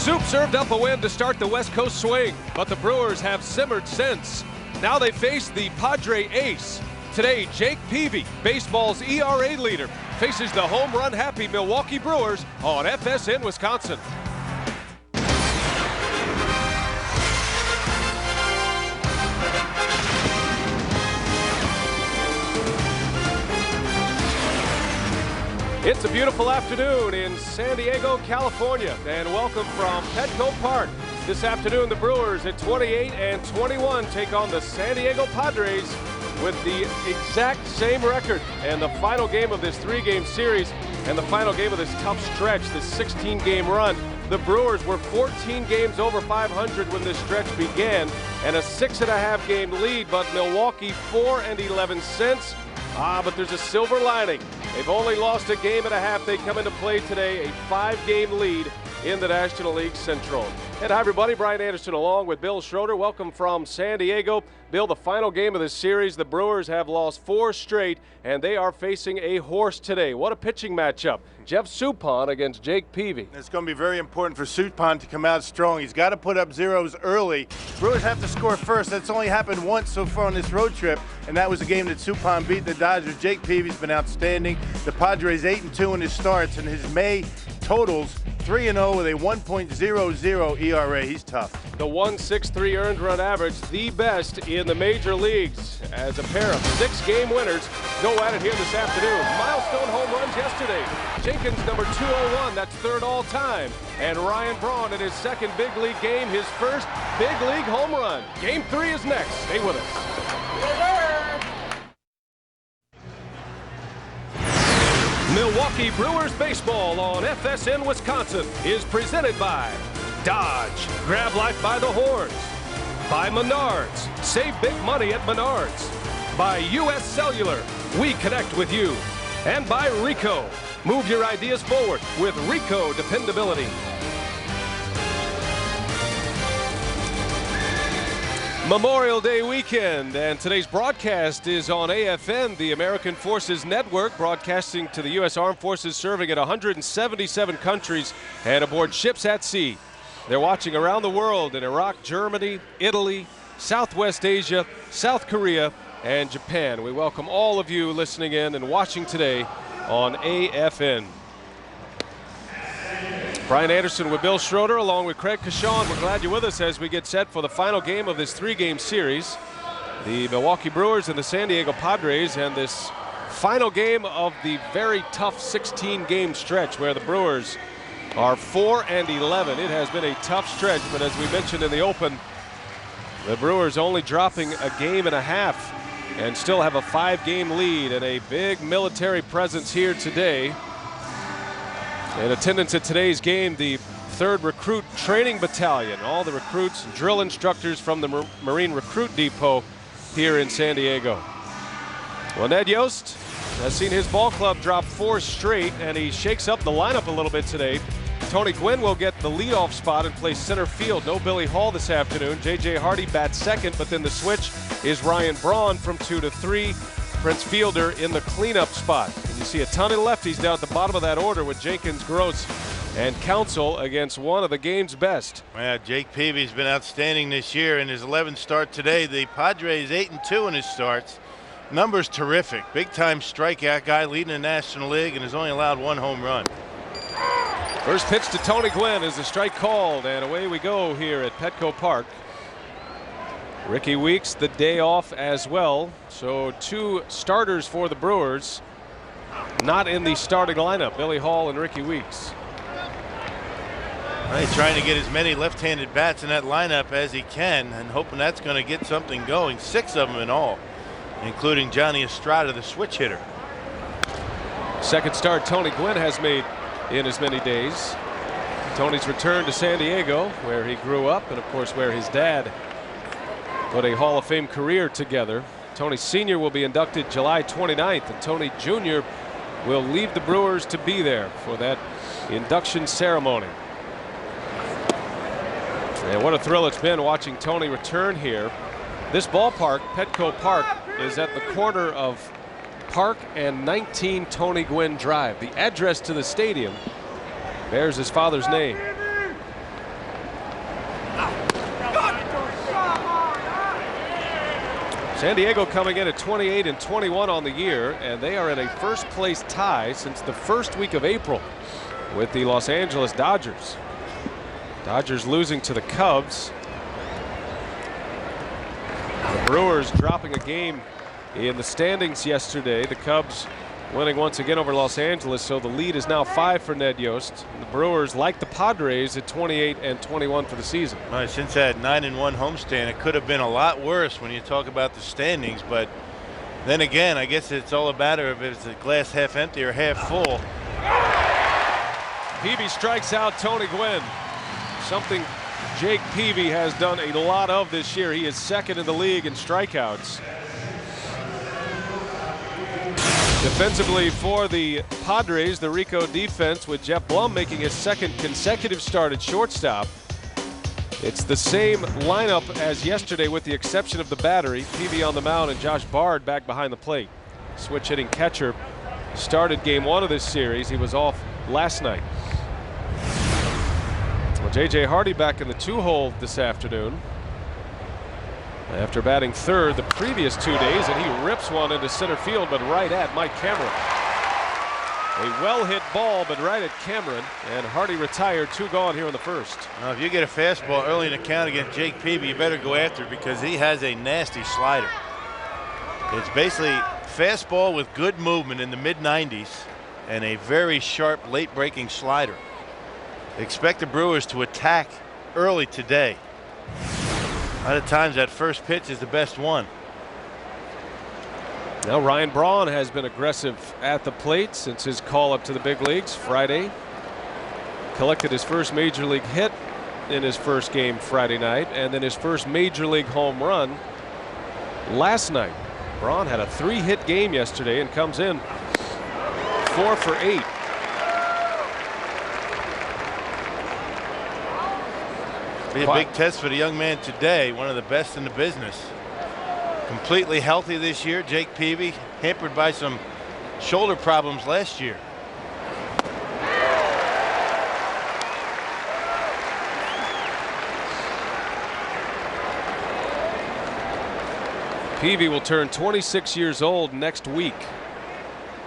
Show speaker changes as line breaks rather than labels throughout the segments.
Soup served up a win to start the West Coast swing, but the Brewers have simmered since. Now they face the Padre ace. Today, Jake Peavy, baseball's ERA leader, faces the home run happy Milwaukee Brewers on FSN Wisconsin. It's a beautiful afternoon in San Diego, California, and welcome from Petco Park. This afternoon, the Brewers at 28-21 take on the San Diego Padres with the exact same record. And the final game of this three-game series and the final game of this tough stretch, this 16-game run, the Brewers were 14 games over 500 when this stretch began and a 6.5 game lead, but Milwaukee 4-11 since. But there's a silver lining. They've only lost a game and a half. They come into play today, a 5-game lead in the National League Central. And hi, everybody. Brian Anderson along with Bill Schroeder. Welcome from San Diego. Bill, the final game of this series, the Brewers have lost 4 straight, and they are facing a horse today. What a pitching matchup. Jeff Suppan against Jake Peavy.
It's going to be very important for Suppan to come out strong. He's got to put up zeros early. Brewers have to score first. That's only happened once so far on this road trip, and that was a game that Suppan beat the Dodgers. Jake Peavy's been outstanding. The Padres 8-2 in his starts, and his May totals 3-0 with a 1.00 ERA. He's tough.
The 1.63 earned run average, the best in the major leagues, as a pair of 6-game winners go at it here this afternoon. Milestone home runs yesterday. Jenkins number 201, that's third all time. And Ryan Braun in his second big league game, his first big league home run. Game 3 is next. Stay with us. Milwaukee Brewers baseball on FSN Wisconsin is presented by Dodge, grab life by the horns. By Menards, save big money at Menards. By US Cellular, we connect with you. And by Rico, move your ideas forward with Rico dependability. Memorial Day weekend, and today's broadcast is on AFN, the American Forces Network, broadcasting to the U.S. Armed Forces serving at 177 countries and aboard ships at sea. They're watching around the world in Iraq, Germany, Italy, Southwest Asia, South Korea, and Japan. We welcome all of you listening in and watching today on AFN. Brian Anderson with Bill Schroeder along with Craig Kashawn. We're glad you're with us as we get set for the final game of this 3-game series. The Milwaukee Brewers and the San Diego Padres, and this final game of the very tough 16-game stretch where the Brewers are 4-11. It has been a tough stretch, but as we mentioned in the open, the Brewers only dropping a game and a half and still have a 5-game lead and a big military presence here today. In attendance at today's game, the 3rd Recruit Training Battalion, all the recruits and drill instructors from the Marine Recruit Depot here in San Diego. Well, Ned Yost has seen his ball club drop 4 straight, and he shakes up the lineup a little bit today. Tony Gwynn will get the leadoff spot and play center field. No Billy Hall this afternoon. J.J. Hardy bats second, but then the switch is Ryan Braun from 2 to 3. Prince Fielder in the cleanup spot. And you see a ton of lefties down at the bottom of that order with Jenkins, Gross, and Counsell against one of the game's best.
Yeah, Jake Peavy's been outstanding this year in his 11th start today. The Padres 8-2 in his starts. Numbers terrific. Big-time strikeout guy leading the National League and has only allowed 1 home run.
First pitch to Tony Gwynn is the strike called, and away we go here at Petco Park. Ricky Weeks the day off as well, so 2 starters for the Brewers not in the starting lineup, Billy Hall and Ricky Weeks.
He's trying to get as many left-handed bats in that lineup as he can and hoping that's going to get something going. 6 of them in all, including Johnny Estrada, the switch hitter.
Second start Tony Gwynn has made in as many days. Tony's return to San Diego, where he grew up, and of course where his dad put a Hall of Fame career together. Tony Sr. will be inducted July 29th, and Tony Jr. will leave the Brewers to be there for that induction ceremony. And what a thrill it's been watching Tony return here. This ballpark, Petco Park, is at the corner of Park and 19 Tony Gwynn Drive. The address to the stadium bears his father's name. San Diego coming in at 28-21 on the year, and they are in a first-place tie since the first week of April with the Los Angeles Dodgers. Dodgers losing to the Cubs. The Brewers dropping a game in the standings yesterday. The Cubs winning once again over Los Angeles, so the lead is now 5 for Ned Yost. The Brewers, like the Padres, at 28-21 for the season.
Right, since that 9-1 homestand, it could have been a lot worse when you talk about the standings. But then again, I guess it's all a matter of if it's a glass half empty or half full.
Peavy strikes out Tony Gwynn. Something Jake Peavy has done a lot of this year. He is second in the league in strikeouts. Defensively for the Padres, the Rico defense with Jeff Blum making his second consecutive start at shortstop. It's the same lineup as yesterday with the exception of the battery. Peavy on the mound and Josh Bard back behind the plate. Switch hitting catcher started game 1 of this series. He was off last night. Well, J.J. Hardy back in the 2-hole this afternoon after batting third the previous 2 days, and he rips one into center field, but right at Mike Cameron. A well-hit ball, but right at Cameron, and Hardy retired. 2 gone here in the first.
Now, if you get a fastball early in the count against Jake Peavy, you better go after it because he has a nasty slider. It's basically fastball with good movement in the mid-90s and a very sharp late-breaking slider. Expect the Brewers to attack early today. A lot of times that first pitch is the best one.
Now Ryan Braun has been aggressive at the plate since his call up to the big leagues Friday. Collected his first major league hit in his first game Friday night, and then his first major league home run last night. Braun had a 3-hit game yesterday and comes in 4 for 8.
Be a big test for the young man today, one of the best in the business. Completely healthy this year, Jake Peavy, hampered by some shoulder problems last year.
Peavy will turn 26 years old next week.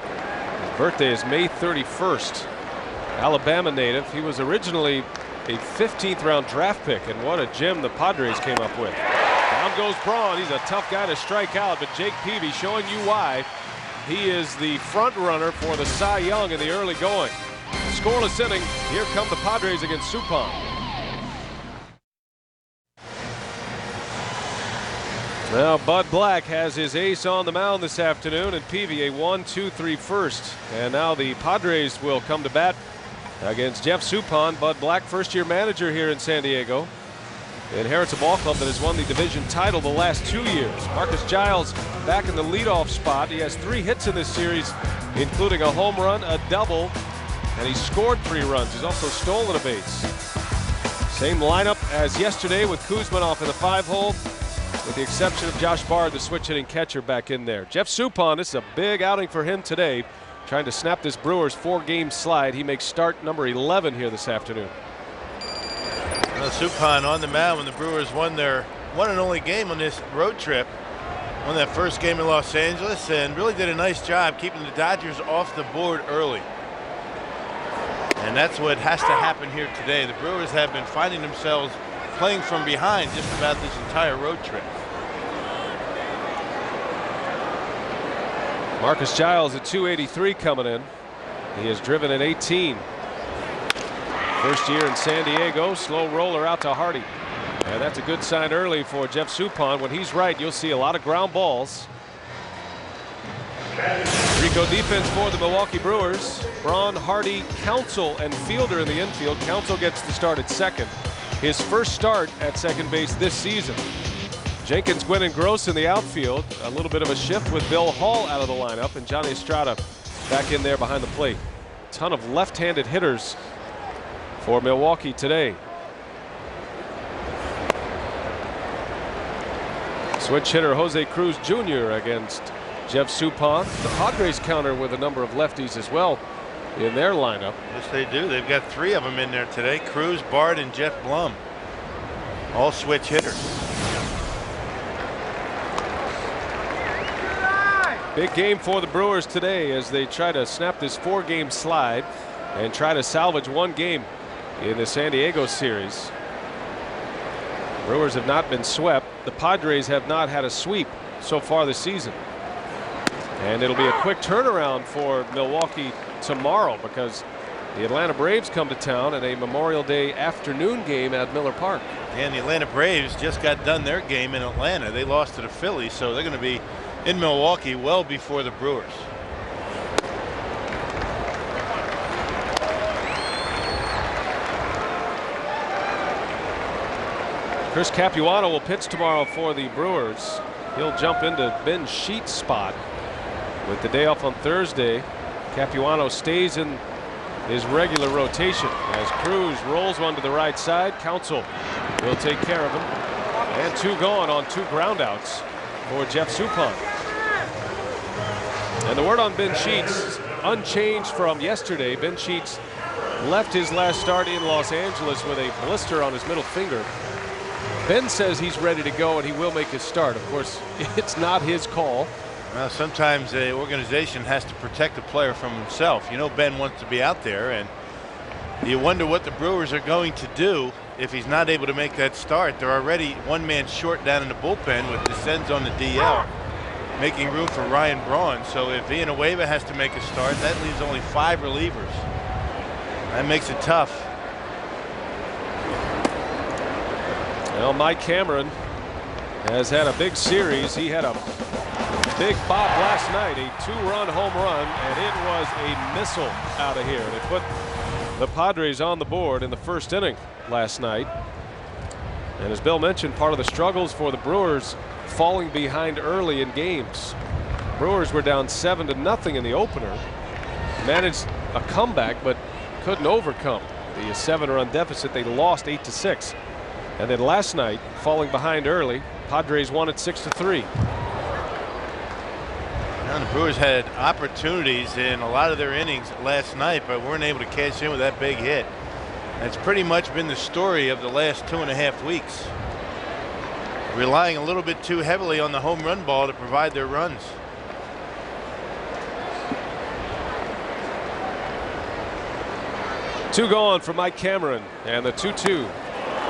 His birthday is May 31st. Alabama native. He was originally a 15th round draft pick, and what a gem the Padres came up with. Down goes Braun. He's a tough guy to strike out, but Jake Peavy showing you why he is the front runner for the Cy Young in the early going. Scoreless inning. Here come the Padres against Suppan. Now Bud Black has his ace on the mound this afternoon, and Peavy a 1-2-3 first. And now the Padres will come to bat against Jeff Suppan. Bud Black, first-year manager here in San Diego, inherits a ball club that has won the division title the last 2 years. Marcus Giles back in the leadoff spot. He has 3 hits in this series, including a home run, a double, and he scored 3 runs. He's also stolen a base. Same lineup as yesterday with Kuzmanov in the 5-hole, with the exception of Josh Bard, the switch-hitting catcher, back in there. Jeff Suppan, this is a big outing for him today, trying to snap this Brewers 4-game slide. He makes start number 11 here this afternoon.
Well, Suppan on the mound when the Brewers won their one and only game on this road trip. Won that first game in Los Angeles and really did a nice job keeping the Dodgers off the board early. And that's what has to happen here today. The Brewers have been finding themselves playing from behind just about this entire road trip.
Marcus Giles at 283 coming in. He has driven in 18. First year in San Diego. Slow roller out to Hardy. And that's a good sign early for Jeff Suppan. When he's right, you'll see a lot of ground balls. Rico defense for the Milwaukee Brewers. Braun, Hardy, Counsell, and Fielder in the infield. Counsell gets the start at second. His first start at second base this season. Jenkins, Gwynn, and Gross in the outfield. A little bit of a shift with Bill Hall out of the lineup, and Johnny Estrada back in there behind the plate. A ton of left-handed hitters for Milwaukee today. Switch hitter Jose Cruz Jr. against Jeff Suppan. The Padres counter with a number of lefties as well in their lineup.
Yes, they do. They've got 3 of them in there today: Cruz, Bard, and Jeff Blum. All switch hitters.
Big game for the Brewers today as they try to snap this 4-game slide and try to salvage 1 game in the San Diego series. Brewers have not been swept. The Padres have not had a sweep so far this season. And it'll be a quick turnaround for Milwaukee tomorrow because the Atlanta Braves come to town in a Memorial Day afternoon game at Miller Park.
And the Atlanta Braves just got done their game in Atlanta. They lost to the Phillies, so they're going to be in Milwaukee well before the Brewers.
Chris Capuano will pitch tomorrow for the Brewers. He'll jump into Ben Sheets' spot with the day off on Thursday. Capuano stays in his regular rotation as Cruz rolls one to the right side. Counsell will take care of him. And 2 gone on 2 groundouts for Jeff Suppan. And the word on Ben Sheets, unchanged from yesterday. Ben Sheets left his last start in Los Angeles with a blister on his middle finger. Ben says he's ready to go and he will make his start. Of course, it's not his call.
Well, sometimes the organization has to protect a player from himself. You know, Ben wants to be out there, and you wonder what the Brewers are going to do if he's not able to make that start. They're already 1 man short down in the bullpen with Descends on the DL, making room for Ryan Braun. So if Villanueva has to make a start, that leaves only 5 relievers. That makes it tough.
Well, Mike Cameron has had a big series. He had a big pop last night, a 2-run home run, and it was a missile out of here. They put the Padres on the board in the first inning last night. And as Bill mentioned, part of the struggles for the Brewers falling behind early in games. Brewers were down 7-0 in the opener, managed a comeback but couldn't overcome the 7-run deficit. They lost 8-6. And then last night, falling behind early, Padres won it 6-3.
Now the Brewers had opportunities in a lot of their innings last night, but weren't able to cash in with that big hit. That's pretty much been the story of the last 2.5 weeks. Relying a little bit too heavily on the home run ball to provide their runs.
Two gone for Mike Cameron, and the 2-2.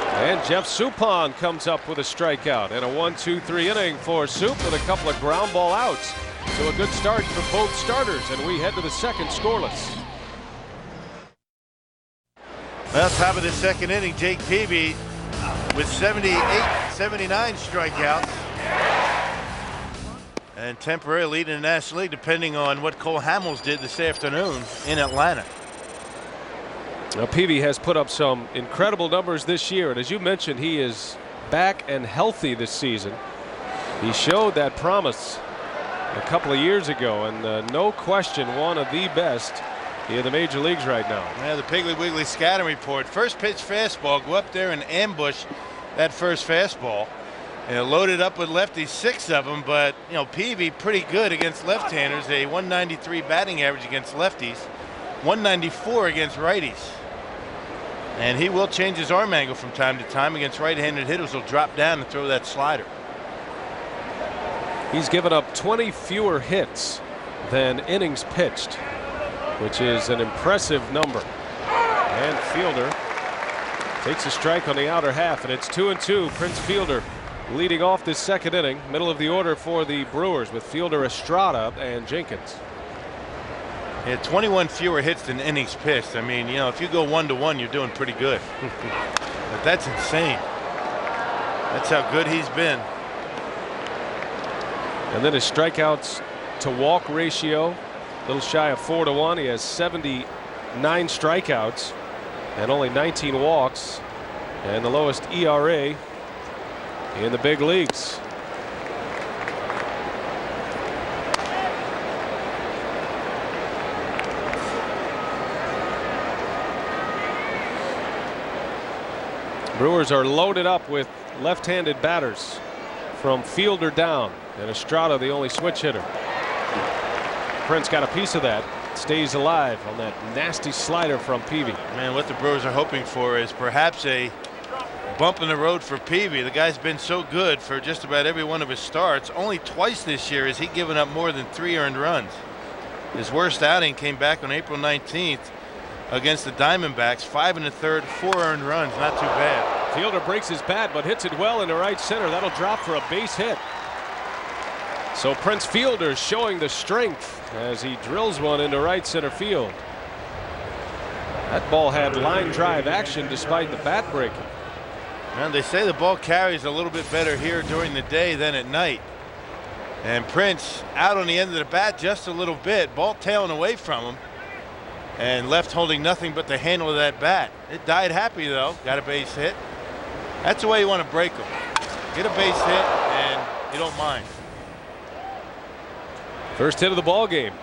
And Jeff Suppan comes up with a strikeout and a 1-2-3 inning for Sup with a couple of ground ball outs. So a good start for both starters, and we head to the second scoreless.
Well, top of the second inning, Jake Peavy with 79 strikeouts. And temporarily leading the National League, depending on what Cole Hamels did this afternoon in Atlanta.
Now, Peavy has put up some incredible numbers this year, and as you mentioned, he is back and healthy this season. He showed that promise a couple of years ago, and no question one of the best in the major leagues right now.
Yeah, the Piggly Wiggly scouting report. First pitch fastball, go up there and ambush that first fastball. Loaded up with lefties, 6 of them, but you know, Peavy pretty good against left-handers. A 193 batting average against lefties, 194 against righties. And he will change his arm angle from time to time against right-handed hitters. He'll drop down and throw that slider.
He's given up 20 fewer hits than innings pitched, which is an impressive number. And Fielder takes a strike on the outer half, and it's 2-2. Prince Fielder leading off this second inning. Middle of the order for the Brewers with Fielder, Estrada, and Jenkins.
Yeah, 21 fewer hits than innings pitched. I mean, you know, if you go 1-1, you're doing pretty good. But that's insane. That's how good he's been.
And then his strikeouts to walk ratio, a little shy of 4-1. He has 79 strikeouts and only 19 walks, and the lowest ERA in the big leagues. Brewers are loaded up with left-handed batters from Fielder down, and Estrada the only switch hitter. Prince got a piece of that, stays alive on that nasty slider from Peavy.
Man, what the Brewers are hoping for is perhaps a bump in the road for Peavy. The guy's been so good for just about every one of his starts. Only twice this year has he given up more than 3 earned runs. His worst outing came back on April 19th against the Diamondbacks. 5 1/3, 4 earned runs. Not too bad.
Fielder breaks his bat but hits it well into right center. That'll drop for a base hit. So Prince Fielder showing the strength as he drills one into right center field. That ball had line drive action despite the bat breaking.
And they say the ball carries a little bit better here during the day than at night. And Prince out on the end of the bat just a little bit. Ball tailing away from him. And left holding nothing but the handle of that bat. It died happy though. Got a base hit. That's the way you want to break them. Get a base hit and you don't mind.
First hit of the ball game.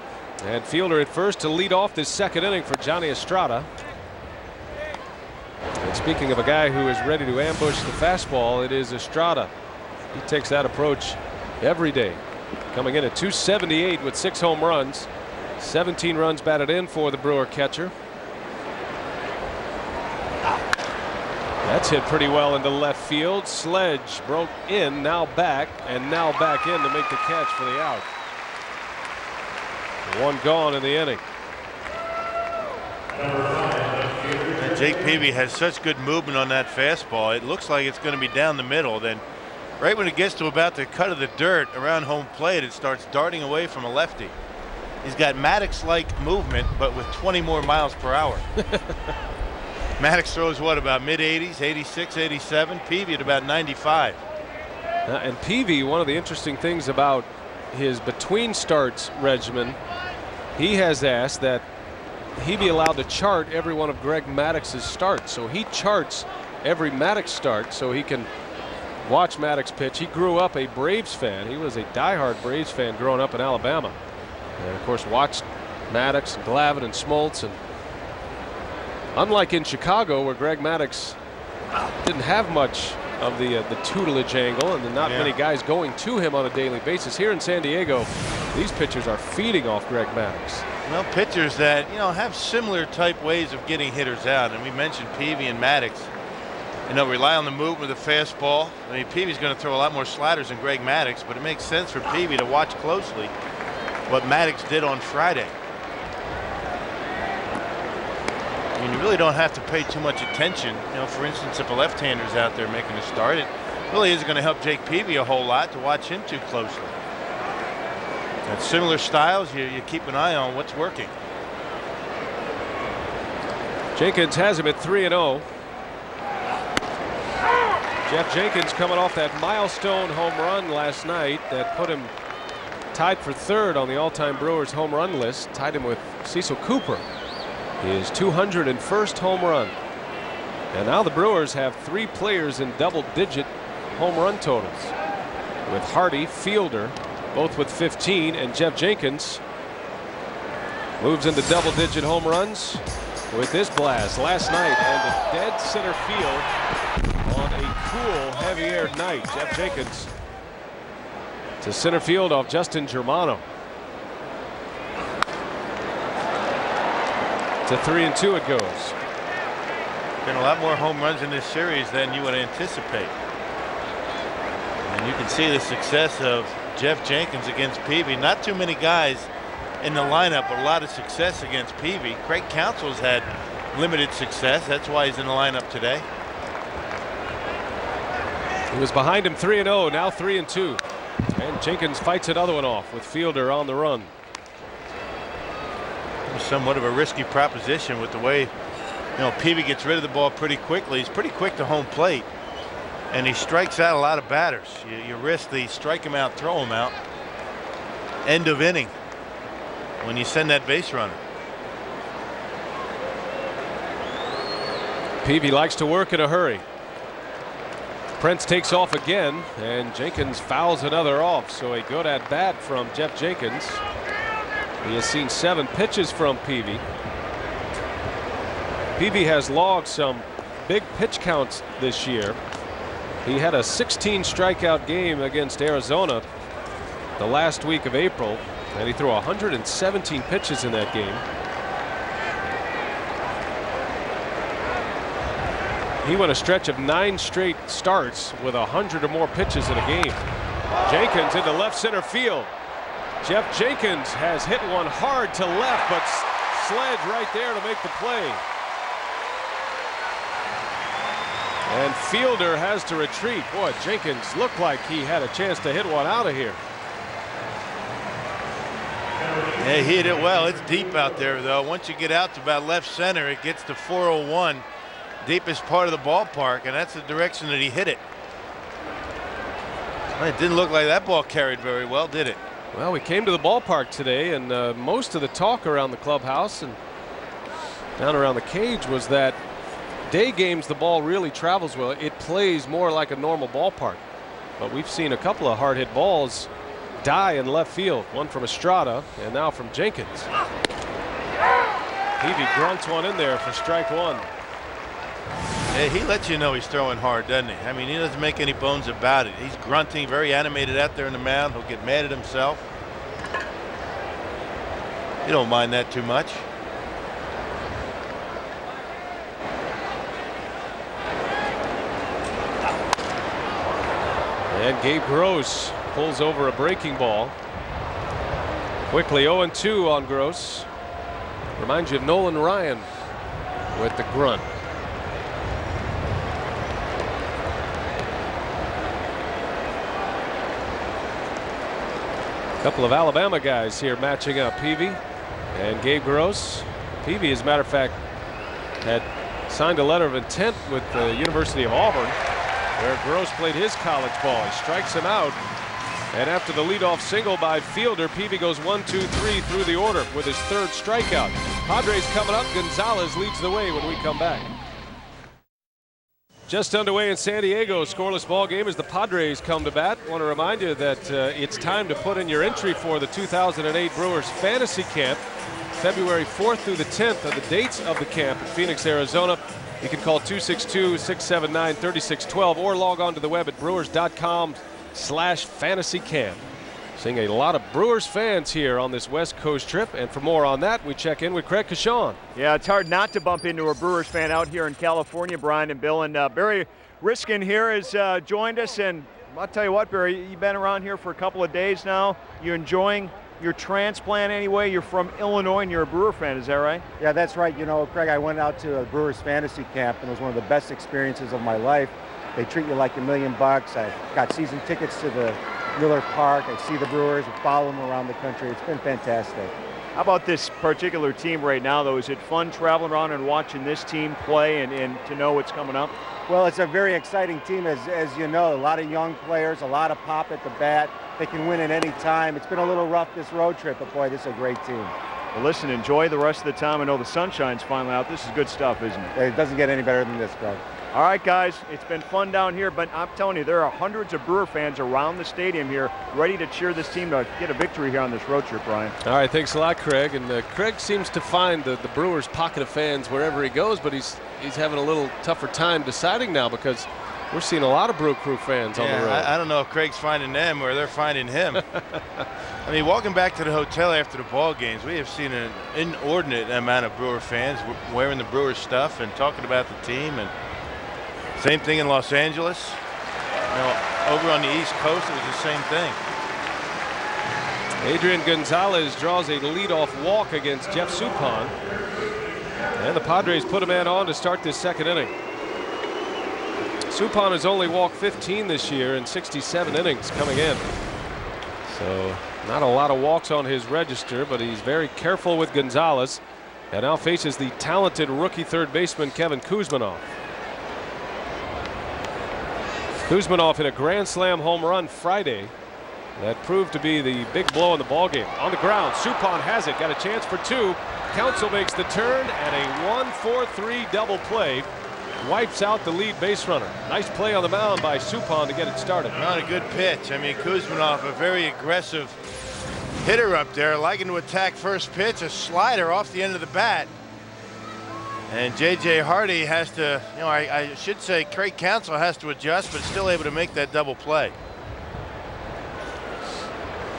And Fielder at first to lead off this second inning for Johnny Estrada. And speaking of a guy who is ready to ambush the fastball, it is Estrada. He takes that approach every day. Coming in at .278 with 6 home runs. 17 runs batted in for the Brewer catcher. That's hit pretty well into left field. Sledge broke in, now back, and now back in to make the catch for the out. 1 gone in the inning.
And Jake Peavy has such good movement on that fastball. It looks like it's going to be down the middle. Then right when it gets to about the cut of the dirt around home plate, it starts darting away from a lefty. He's got Maddox-like movement, but with 20 more miles per hour. Maddox throws what, about mid-80s, 86, 87. Peavy at about 95.
And Peavy, one of the interesting things about his between starts regimen, he has asked that he be allowed to chart every one of Greg Maddox's starts. So he charts every Maddox start so he can watch Maddox pitch. He grew up a Braves fan. He was a diehard Braves fan growing up in Alabama. And of course watched Maddox and Glavine and Smoltz. And unlike in Chicago where Greg Maddox didn't have much of the tutelage angle and not many guys going to him on a daily basis, here in San Diego these pitchers are feeding off Greg Maddox.
Well, pitchers that have similar type ways of getting hitters out, and we mentioned Peavy and Maddox. Rely on the movement of the fastball. I mean, Peavy's going to throw a lot more sliders than Greg Maddox, but it makes sense for Peavy to watch closely what Maddox did on Friday. I mean, you really don't have to pay too much attention. For instance, if a left-hander's out there making a start, it really isn't going to help Jake Peavy a whole lot to watch him too closely. And similar styles, you keep an eye on what's working.
Jenkins has him at 3-0. Jeff Jenkins coming off that milestone home run last night that put him tied for 3rd on the all-time Brewers home run list, tied him with Cecil Cooper. His 201st home run. And now the Brewers have 3 players in double-digit home run totals, with Hardy, Fielder, both with 15, and Jeff Jenkins moves into double-digit home runs with this blast last night and the dead center field on a cool, heavy-aired night. Jeff Jenkins to center field off Justin Germano. To 3-2 it goes.
Been a lot more home runs in this series than you would anticipate. And you can see the success of Jeff Jenkins against Peavy. Not too many guys in the lineup, but a lot of success against Peavy. Craig Counsell's had limited success. That's why he's in the lineup today.
He was behind him 3-0, now 3-2. And Jenkins fights another one off with Fielder on the run.
Somewhat of a risky proposition with the way Peavy gets rid of the ball pretty quickly. He's pretty quick to home plate, and he strikes out a lot of batters. You risk the strike him out, throw him out, end of inning when you send that base runner.
Peavy likes to work in a hurry. Prince takes off again, and Jenkins fouls another off. So a good at bat from Jeff Jenkins. He has seen 7 pitches from Peavy. Peavy has logged some big pitch counts this year. He had a 16 strikeout game against Arizona the last week of April, and he threw 117 pitches in that game. He went a stretch of 9 straight starts with 100 or more pitches in a game. Jenkins into left center field. Jeff Jenkins has hit one hard to left, but Sledge right there to make the play. And Fielder has to retreat. Boy, Jenkins looked like he had a chance to hit one out of here.
Yeah, he hit it well. It's deep out there, though. Once you get out to about left center, it gets to 401, deepest part of the ballpark, and that's the direction that he hit it. It didn't look like that ball carried very well, did it?
Well, we came to the ballpark today, and most of the talk around the clubhouse and down around the cage was that day games the ball really travels well. It plays more like a normal ballpark. But we've seen a couple of hard hit balls die in left field. One from Estrada and now from Jenkins. Peavy grunts one in there for strike one.
Hey, he lets you know he's throwing hard, doesn't he? I mean, he doesn't make any bones about it. He's grunting, very animated out there in the mound. He'll get mad at himself. You don't mind that too much.
And Gabe Gross pulls over a breaking ball. Quickly 0-2 on Gross. Reminds you of Nolan Ryan with the grunt. A couple of Alabama guys here matching up. Peavy and Gabe Gross. Peavy, as a matter of fact, had signed a letter of intent with the University of Auburn, where Gross played his college ball. He strikes him out, and after the leadoff single by Fielder, Peavy goes 1-2-3 through the order with his 3rd strikeout. Padres coming up. Gonzalez leads the way when we come back. Just underway in San Diego, scoreless ball game as the Padres come to bat. Want to remind you that it's time to put in your entry for the 2008 Brewers Fantasy Camp, February 4th through the 10th are the dates of the camp in Phoenix, Arizona. You can call 262-679-3612 or log on to the web at brewers.com/fantasycamp. Seeing a lot of Brewers fans here on this West Coast trip, and for more on that, we check in with Craig Coshun.
Yeah, it's hard not to bump into a Brewers fan out here in California, Brian and Bill. And Barry Riskin here has joined us, and I'll tell you what, Barry, you've been around here for a couple of days now. You enjoying your transplant anyway? You're from Illinois and you're a Brewer fan, is that right?
Yeah, that's right. You know, Craig, I went out to a Brewers Fantasy Camp, and it was one of the best experiences of my life. They treat you like $1 million. I got season tickets to the Miller Park. I see the Brewers and follow them around the country. It's been fantastic.
How about this particular team right now, though? Is it fun traveling around and watching this team play and to know what's coming up?
Well, it's a very exciting team, as you know. A lot of young players, a lot of pop at the bat. They can win at any time. It's been a little rough this road trip, but boy, this is a great team.
Well, listen, enjoy the rest of the time. I know the sunshine's finally out. This is good stuff, isn't it?
It doesn't get any better than this, Craig.
All right, guys, it's been fun down here, but I'm telling you, there are hundreds of Brewer fans around the stadium here ready to cheer this team to get a victory here on this road trip, Brian.
All right, thanks a lot, Craig. And Craig seems to find the Brewers' pocket of fans wherever he goes, but he's having a little tougher time deciding now because we're seeing a lot of Brew Crew fans on the road.
I don't know if Craig's finding them or they're finding him. I mean, walking back to the hotel after the ball games, we have seen an inordinate amount of Brewer fans wearing the Brewers stuff and talking about the team. And same thing in Los Angeles. You know, over on the East Coast, it was the same thing.
Adrian Gonzalez draws a leadoff walk against Jeff Suppan. And the Padres put a man on to start this 2nd inning. Suppan has only walked 15 this year in 67 innings coming in. So not a lot of walks on his register, but he's very careful with Gonzalez and now faces the talented rookie 3rd baseman Kevin Kuzmanoff. Kuzmanoff hit a grand slam home run Friday that proved to be the big blow in the ballgame. On the ground, Suppan has it, got a chance for 2. Counsell makes the turn, and a 1-4-3 double play wipes out the lead base runner. Nice play on the mound by Suppan to get it started.
Not a good pitch. I mean, Kuzmanoff, a very aggressive hitter up there, liking to attack first pitch, a slider off the end of the bat. And J.J. Hardy has to, you know, I should say Craig Counsell has to adjust, but still able to make that double play.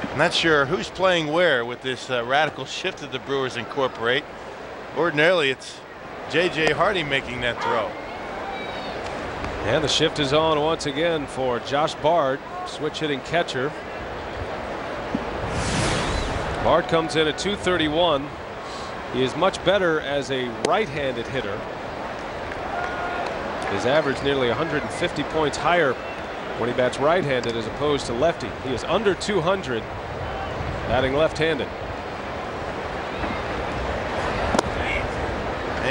I'm not sure who's playing where with this radical shift that the Brewers incorporate. Ordinarily, it's J.J. Hardy making that throw.
And the shift is on once again for Josh Bard, switch hitting catcher. Bard comes in at 231. He is much better as a right-handed hitter. His average nearly 150 points higher when he bats right-handed as opposed to lefty. He is under 200 batting left-handed.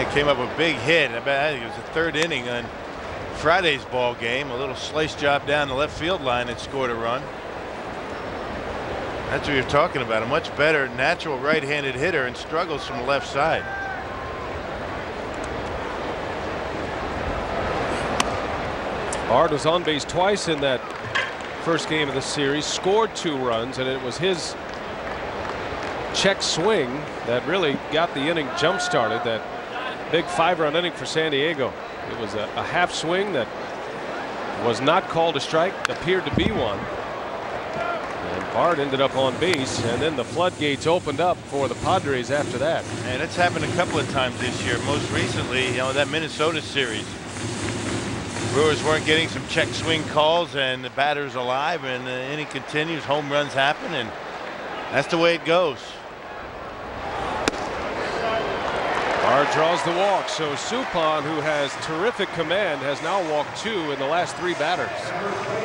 It came up a big hit. I think it was the third inning on Friday's ball game. A little slice job down the left field line and scored a run. That's what you're talking about. A much better natural right-handed hitter and struggles from the left side.
Bard was on base twice in that first game of the series, scored 2 runs, and it was his check swing that really got the inning jump started. That big 5-run inning for San Diego. It was a half swing that was not called a strike, appeared to be one. And Bard ended up on base, and then the floodgates opened up for the Padres after that.
And it's happened a couple of times this year. Most recently, that Minnesota series. Brewers weren't getting some check swing calls, and the batter's alive, and the inning continues. Home runs happen, and that's the way it goes.
Bard draws the walk, so Suppan, who has terrific command, has now walked 2 in the last 3 batters.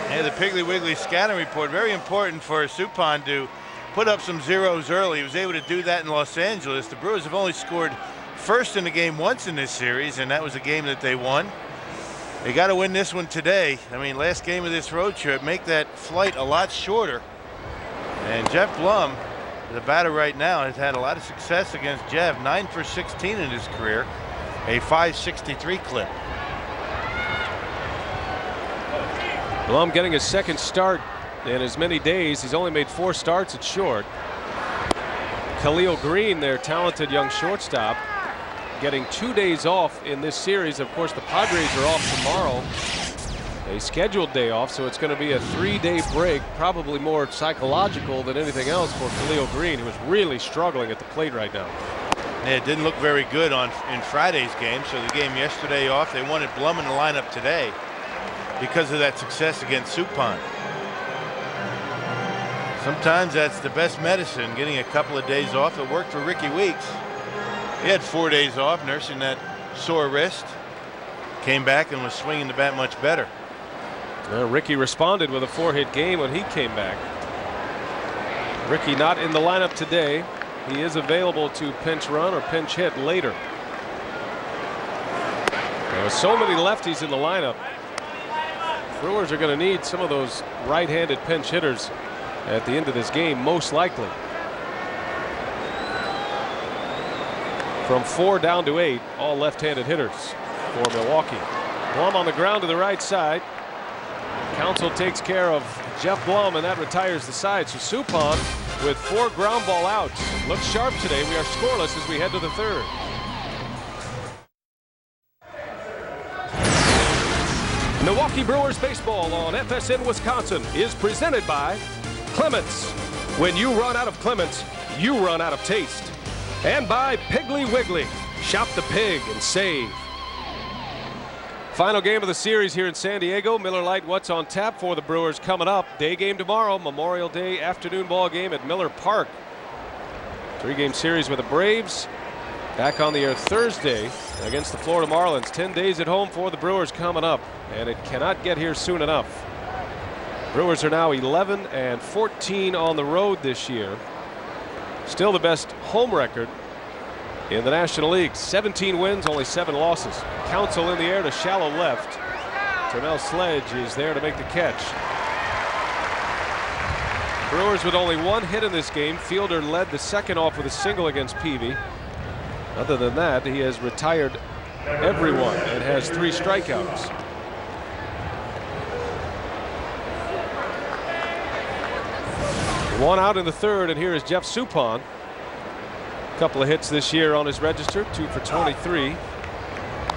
And the Piggly Wiggly scouting report, very important for Suppan to put up some zeros early. He was able to do that in Los Angeles. The Brewers have only scored first in the game once in this series, and that was a game that they won. They got to win this one today. I mean, last game of this road trip, make that flight a lot shorter. And Jeff Blum, the batter right now, has had a lot of success against Jeff. 9 for 16 in his career, a .563 clip.
Blum getting his second start in as many days. He's only made 4 starts at short. Khalil Green, their talented young shortstop, getting 2 days off in this series. Of course, the Padres are off tomorrow, a scheduled day off, so it's going to be a 3-day break, probably more psychological than anything else for Khalil Green, who is really struggling at the plate right now.
Yeah, it didn't look very good in Friday's game, so the game yesterday off. They wanted Blum in the lineup today because of that success against Suppan. Sometimes that's the best medicine, getting a couple of days off. It worked for Ricky Weeks. He had 4 days off nursing that sore wrist. Came back and was swinging the bat much better.
Ricky responded with a 4-hit game when he came back. Ricky not in the lineup today. He is available to pinch run or pinch hit later. There are so many lefties in the lineup. Brewers are going to need some of those right-handed pinch hitters at the end of this game, most likely. From 4 down to 8, all left-handed hitters for Milwaukee. Blum on the ground to the right side. Counsell takes care of Jeff Blum, and that retires the side. So Suppan with 4 ground ball outs. Looks sharp today. We are scoreless as we head to the 3rd. Milwaukee Brewers baseball on FSN Wisconsin is presented by Clements. When you run out of Clements, you run out of taste. And by Piggly Wiggly. Shop the pig and save. Final game of the series here in San Diego. Miller Lite, what's on tap for the Brewers coming up? Day game tomorrow, Memorial Day afternoon ball game at Miller Park. 3-game series with the Braves. Back on the air Thursday against the Florida Marlins. 10 days at home for the Brewers coming up, and it cannot get here soon enough. Brewers are now 11-14 on the road this year. Still the best home record in the National League. 17 wins, only 7 losses. Counsell in the air to shallow left. Turnell Sledge is there to make the catch. Brewers with only 1 hit in this game. Fielder led the second off with a single against Peavy. Other than that, he has retired everyone and has 3 strikeouts. One out in the 3rd, and here is Jeff Suppan. A couple of hits this year on his register, 2 for 23.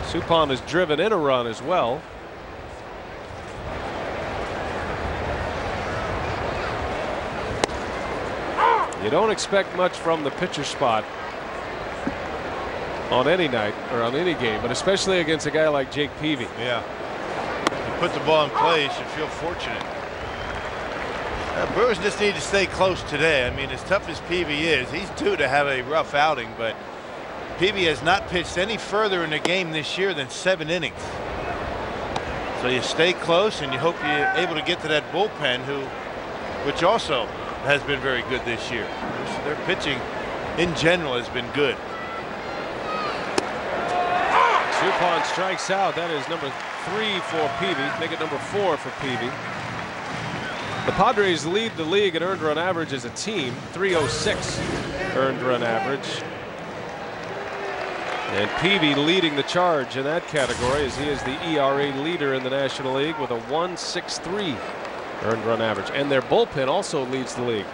Suppan has driven in a run as well. You don't expect much from the pitcher spot on any night or on any game, but especially against a guy like Jake Peavy.
Yeah. put the ball in play, you should feel fortunate. Brewers just need to stay close today. I mean, as tough as Peavy is, he's due to have a rough outing, but Peavy has not pitched any further in the game this year than 7 innings. So you stay close and you hope you're able to get to that bullpen, which also has been very good this year. Their pitching in general has been good.
Suppan strikes out. That is number 3 for Peavy. Make it number 4 for Peavy. The Padres lead the league in earned run average as a team, 306 earned run average. And Peavy leading the charge in that category as he is the ERA leader in the National League with a 1.63 earned run average. And their bullpen also leads the league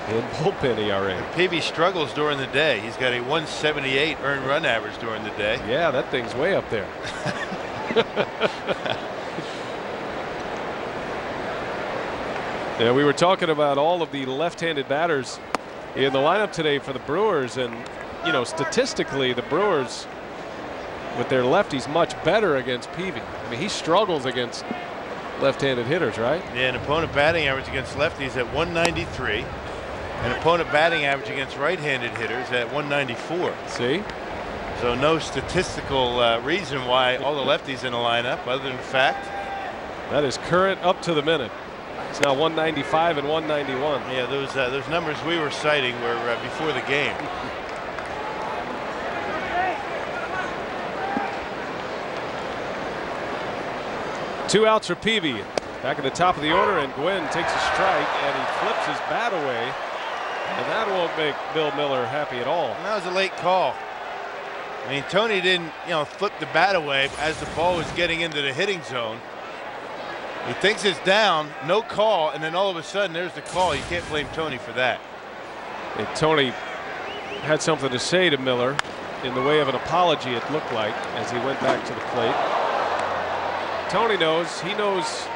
in bullpen ERA.
Peavy struggles during the day. He's got a 1.78 earned run average during the day.
Yeah, that thing's way up there. Yeah, we were talking about all of the left-handed batters in the lineup today for the Brewers, and you know, statistically the Brewers with their lefties much better against Peavy. I mean, he struggles against left-handed hitters, right?
Yeah, an opponent batting average against lefties at 193. An opponent batting average against right-handed hitters at 194.
See?
So no statistical reason why all the lefties in the lineup, other than fact.
That is current up to the minute. It's now 195 and 191.
Yeah, those numbers we were citing were before the game.
Two outs for Peavy. Back at the top of the order, and Gwynn takes a strike and he flips his bat away. And that won't make Bill Miller happy at all.
And that was a late call. I mean, Tony didn't, flip the bat away as the ball was getting into the hitting zone. He thinks it's down, no call, and then all of a sudden there's the call. You can't blame Tony for that.
And Tony had something to say to Miller in the way of an apology, it looked like, as he went back to the plate. Tony knows, he knows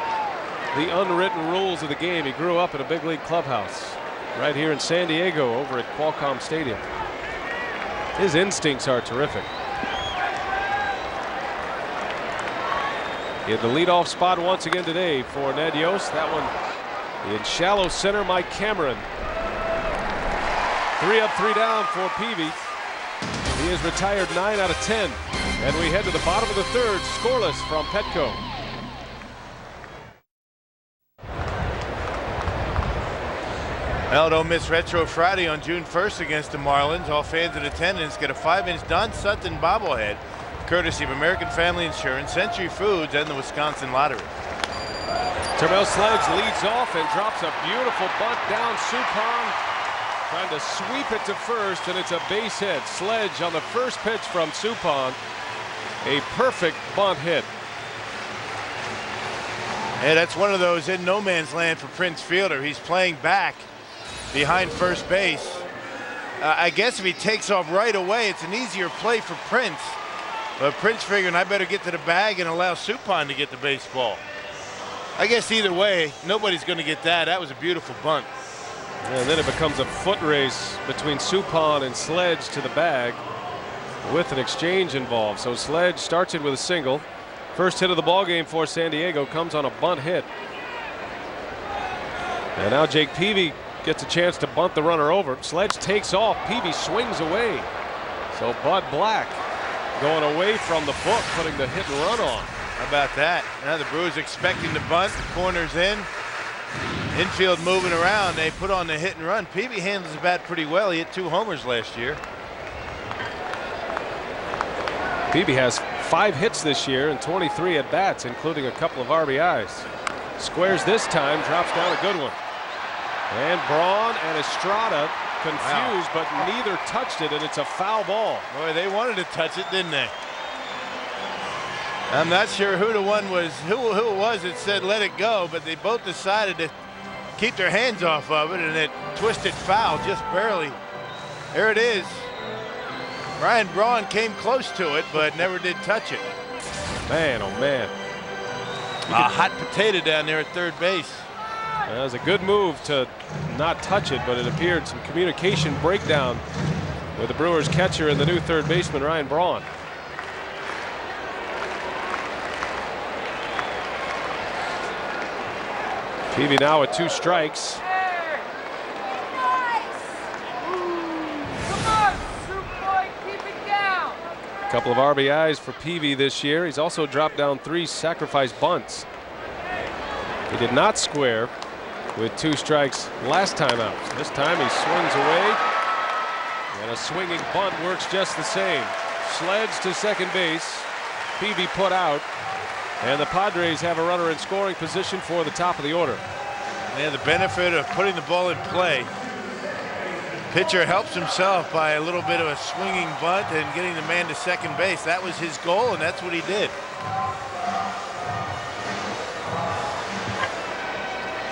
the unwritten rules of the game. He grew up in a big league clubhouse right here in San Diego over at Qualcomm Stadium. His instincts are terrific. In the leadoff spot once again today for Ned Yost. That one in shallow center, Mike Cameron. 3 up, 3 down for Peavy. He is retired 9 out of 10. And we head to the bottom of the third, scoreless from Petco.
Well, don't miss Retro Friday on June 1st against the Marlins. All fans in attendance get a 5-inch Don Sutton bobblehead, courtesy of American Family Insurance, Century Foods, and the Wisconsin Lottery.
Termel Sledge leads off and drops a beautiful bunt down. Suppan trying to sweep it to first, and it's a base hit. Sledge on the first pitch from Suppan. A perfect bunt hit.
Hey, that's one of those in no man's land for Prince Fielder. He's playing back behind first base. I guess if he takes off right away, it's an easier play for Prince. But Prince figuring I better get to the bag and allow Suppan to get the baseball. I guess either way, nobody's going to get that. That was a beautiful bunt.
And then it becomes a foot race between Suppan and Sledge to the bag with an exchange involved. So Sledge starts it with a single. First hit of the ball game for San Diego comes on a bunt hit. And now Jake Peavy gets a chance to bunt the runner over. Sledge takes off. Peavy swings away. So Bud Black going away from the foot, putting the hit and run on.
How about that? Now the Brewers expecting the bunt. Corners in. Infield moving around. They put on the hit and run. Peavy handles the bat pretty well. He hit 2 homers last year.
Peavy has 5 hits this year and 23 at bats, including a couple of RBIs. Squares this time, drops down a good one. And Braun and Estrada confused, but neither touched it, and it's a foul ball.
Boy, they wanted to touch it, didn't they? I'm not sure who it was that said let it go, but they both decided to keep their hands off of it, and it twisted foul just barely. There it is. Ryan Braun came close to it, but never did touch it.
Man, oh man.
A hot potato down there at third base.
That was a good move to not touch it, but it appeared some communication breakdown with the Brewers catcher and the new third baseman, Ryan Braun. Peavy now with 2 strikes. A couple of RBIs for Peavy this year. He's also dropped down 3 sacrifice bunts. He did not square with 2 strikes last time out. So this time he swings away, and a swinging bunt works just the same. Sledge to second base. Peavy put out, and the Padres have a runner in scoring position for the top of the order.
They have the benefit of putting the ball in play. Pitcher helps himself by a little bit of a swinging bunt and getting the man to second base. That was his goal, and that's what he did.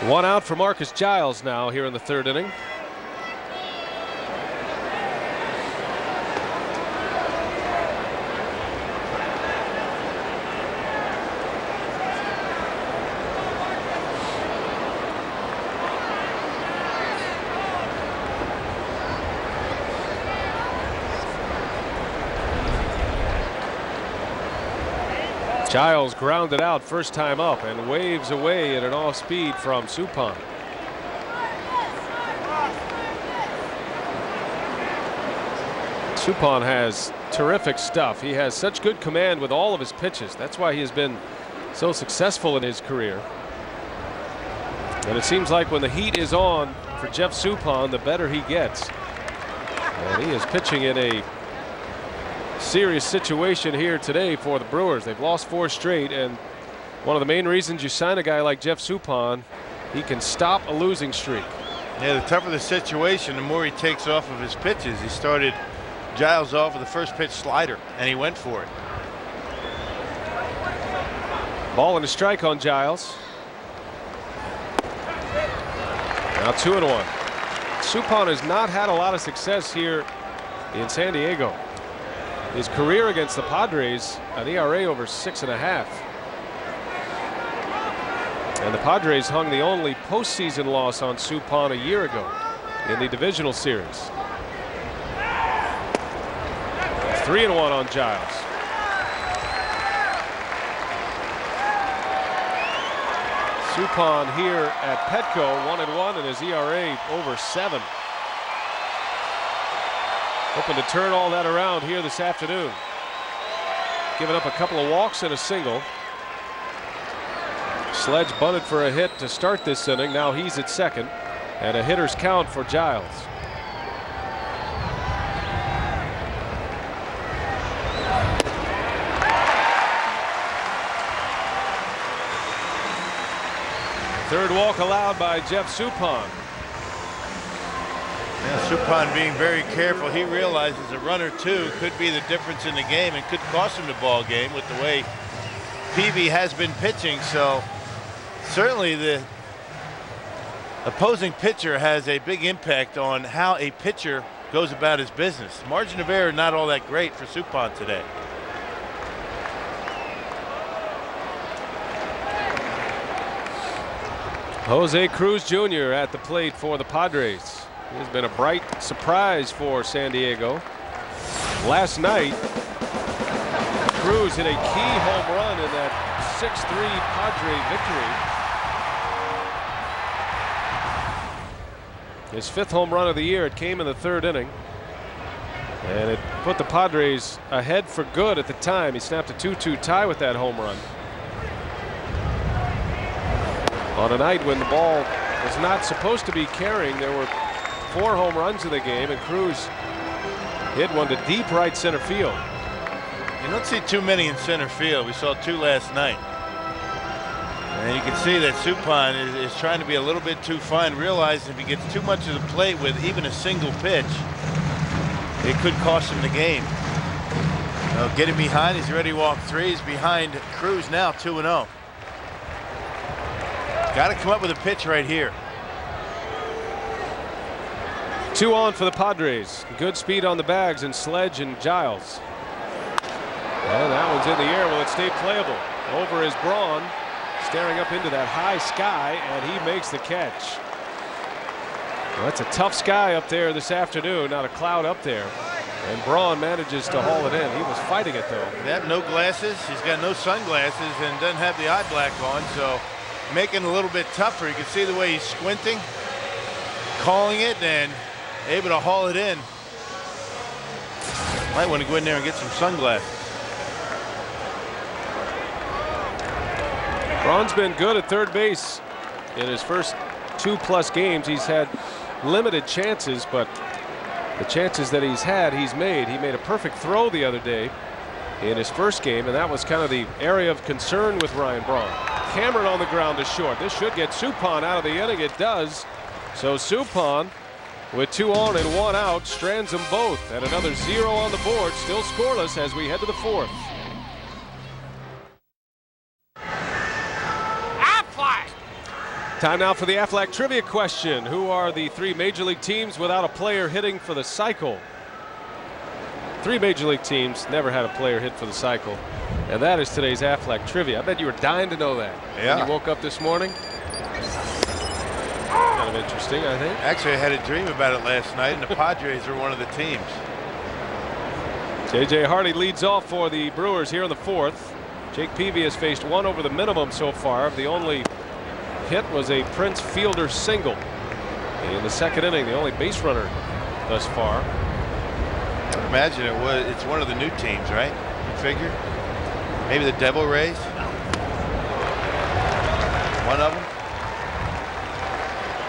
1 out for Marcus Giles now here in the 3rd inning. Giles grounded out first time up and waves away at an off speed from Suppan. Suppan has terrific stuff. He has such good command with all of his pitches. That's why he has been so successful in his career. And it seems like when the heat is on for Jeff Suppan, the better he gets. And he is pitching in a serious situation here today for the Brewers. They've lost 4 straight, and one of the main reasons you sign a guy like Jeff Suppan, he can stop a losing streak.
Yeah, the tougher the situation, the more he takes off of his pitches. He started Giles off with the first pitch slider, and he went for it.
Ball and a strike on Giles. Now 2-1. Suppan has not had a lot of success here in San Diego. His career against the Padres, an ERA over 6.5. And the Padres hung the only postseason loss on Suppan a year ago in the divisional series. 3-1 on Giles. Suppan here at Petco, 1-1, and his ERA over 7. Hoping to turn all that around here this afternoon. Giving up a couple of walks and a single. Sledge bunted for a hit to start this inning. Now he's at second, and a hitter's count for Giles. Third walk allowed by Jeff Suppan.
Yeah, Suppan being very careful. He realizes a run or 2 could be the difference in the game and could cost him the ball game with the way Peavy has been pitching. So certainly the opposing pitcher has a big impact on how a pitcher goes about his business. Margin of error not all that great for Suppan today.
Jose Cruz Jr. at the plate for the Padres. He has been a bright surprise for San Diego. Last night, Cruz hit a key home run in that 6-3 Padre victory. His 5th home run of the year. It came in the 3rd inning, and it put the Padres ahead for good at the time. He snapped a 2-2 tie with that home run on a night when the ball was not supposed to be carrying. There were 4 home runs in the game, and Cruz hit one to deep right center field.
You don't see too many in center field. We saw 2 last night. And you can see that Suppan is trying to be a little bit too fine, realizing if he gets too much of the plate with even a single pitch, it could cost him the game. Now getting behind, he's already walked 3. He's behind Cruz now, 2-0. Got to come up with a pitch right here.
2 on for the Padres. Good speed on the bags and Sledge and Giles. And that one's in the air. Will it stay playable? Over is Braun, staring up into that high sky, and he makes the catch. Well, that's a tough sky up there this afternoon. Not a cloud up there. And Braun manages to haul it in. He was fighting it, though.
They have no glasses. He's got no sunglasses and doesn't have the eye black on, so making it a little bit tougher. You can see the way he's squinting, calling it, and able to haul it in. Might want to go in there and get some sunglasses.
Braun's been good at third base in his first 2+ games. He's had limited chances, but the chances that he's had, he's made. He made a perfect throw the other day in his first game, and that was kind of the area of concern with Ryan Braun. Cameron on the ground to short. This should get Suppan out of the inning. It does. So Suppan, with 2 on and 1 out, strands them both. And another 0 on the board, still scoreless as we head to the 4th. Time now for the Aflac trivia question. Who are the 3 major league teams without a player hitting for the cycle? 3 major league teams never had a player hit for the cycle. And that is today's Aflac trivia. I bet you were dying to know that.
Yeah.
When you woke up this morning. Kind of interesting, I think.
Actually, I had a dream about it last night, and the Padres are one of the teams.
J.J. Hardy leads off for the Brewers here in the 4th. Jake Peavy has faced 1 over the minimum so far. The only hit was a Prince Fielder single in the 2nd inning, the only base runner thus far.
I imagine it's one of the new teams, right? You figure? Maybe the Devil Rays? One of them?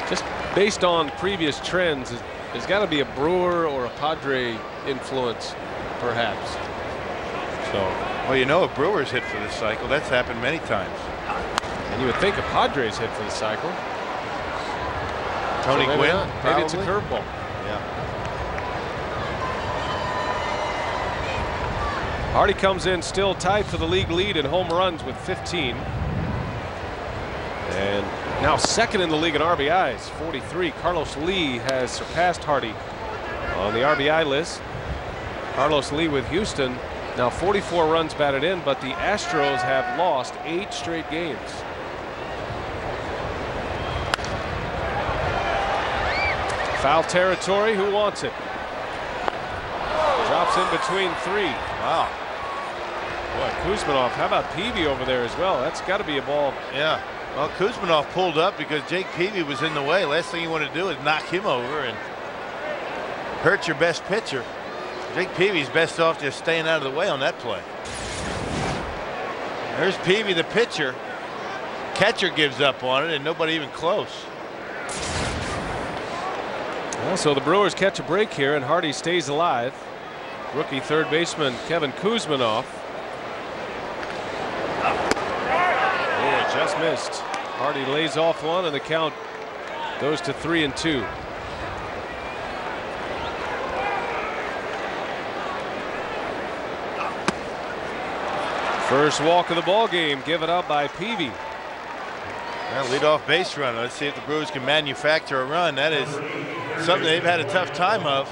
Just based on previous trends, there's got to be a Brewer or a Padre influence, perhaps. So,
well, you know, a Brewers hit for this cycle. That's happened many times.
and you would think a Padres hit for the cycle.
Tony
so
Gwynn,
maybe it's a curveball.
Yeah.
Hardy comes in still tied for the league lead in home runs with 15. And now second in the league in RBIs, 43. Carlos Lee has surpassed Hardy on the RBI list. Carlos Lee with Houston now 44 runs batted in, but the Astros have lost 8 straight games. Foul territory. Who wants it? Drops in between 3.
Wow.
Boy, Kuzmanov. How about Peavy over there as well? That's got to be a ball.
Yeah. Well, Kuzmanov pulled up because Jake Peavy was in the way. Last thing you want to do is knock him over and hurt your best pitcher. Jake Peavy's best off just staying out of the way on that play. There's Peavy, the pitcher. Catcher gives up on it, and nobody even close.
Well, so the Brewers catch a break here, and Hardy stays alive. Rookie third baseman Kevin Kuzmanov. Oh, just missed. Hardy lays off one, and the count goes to 3-2. First walk of the ball game given up by Peavy.
Well, leadoff base runner. Let's see if the Brewers can manufacture a run. That is something they've had a tough time of.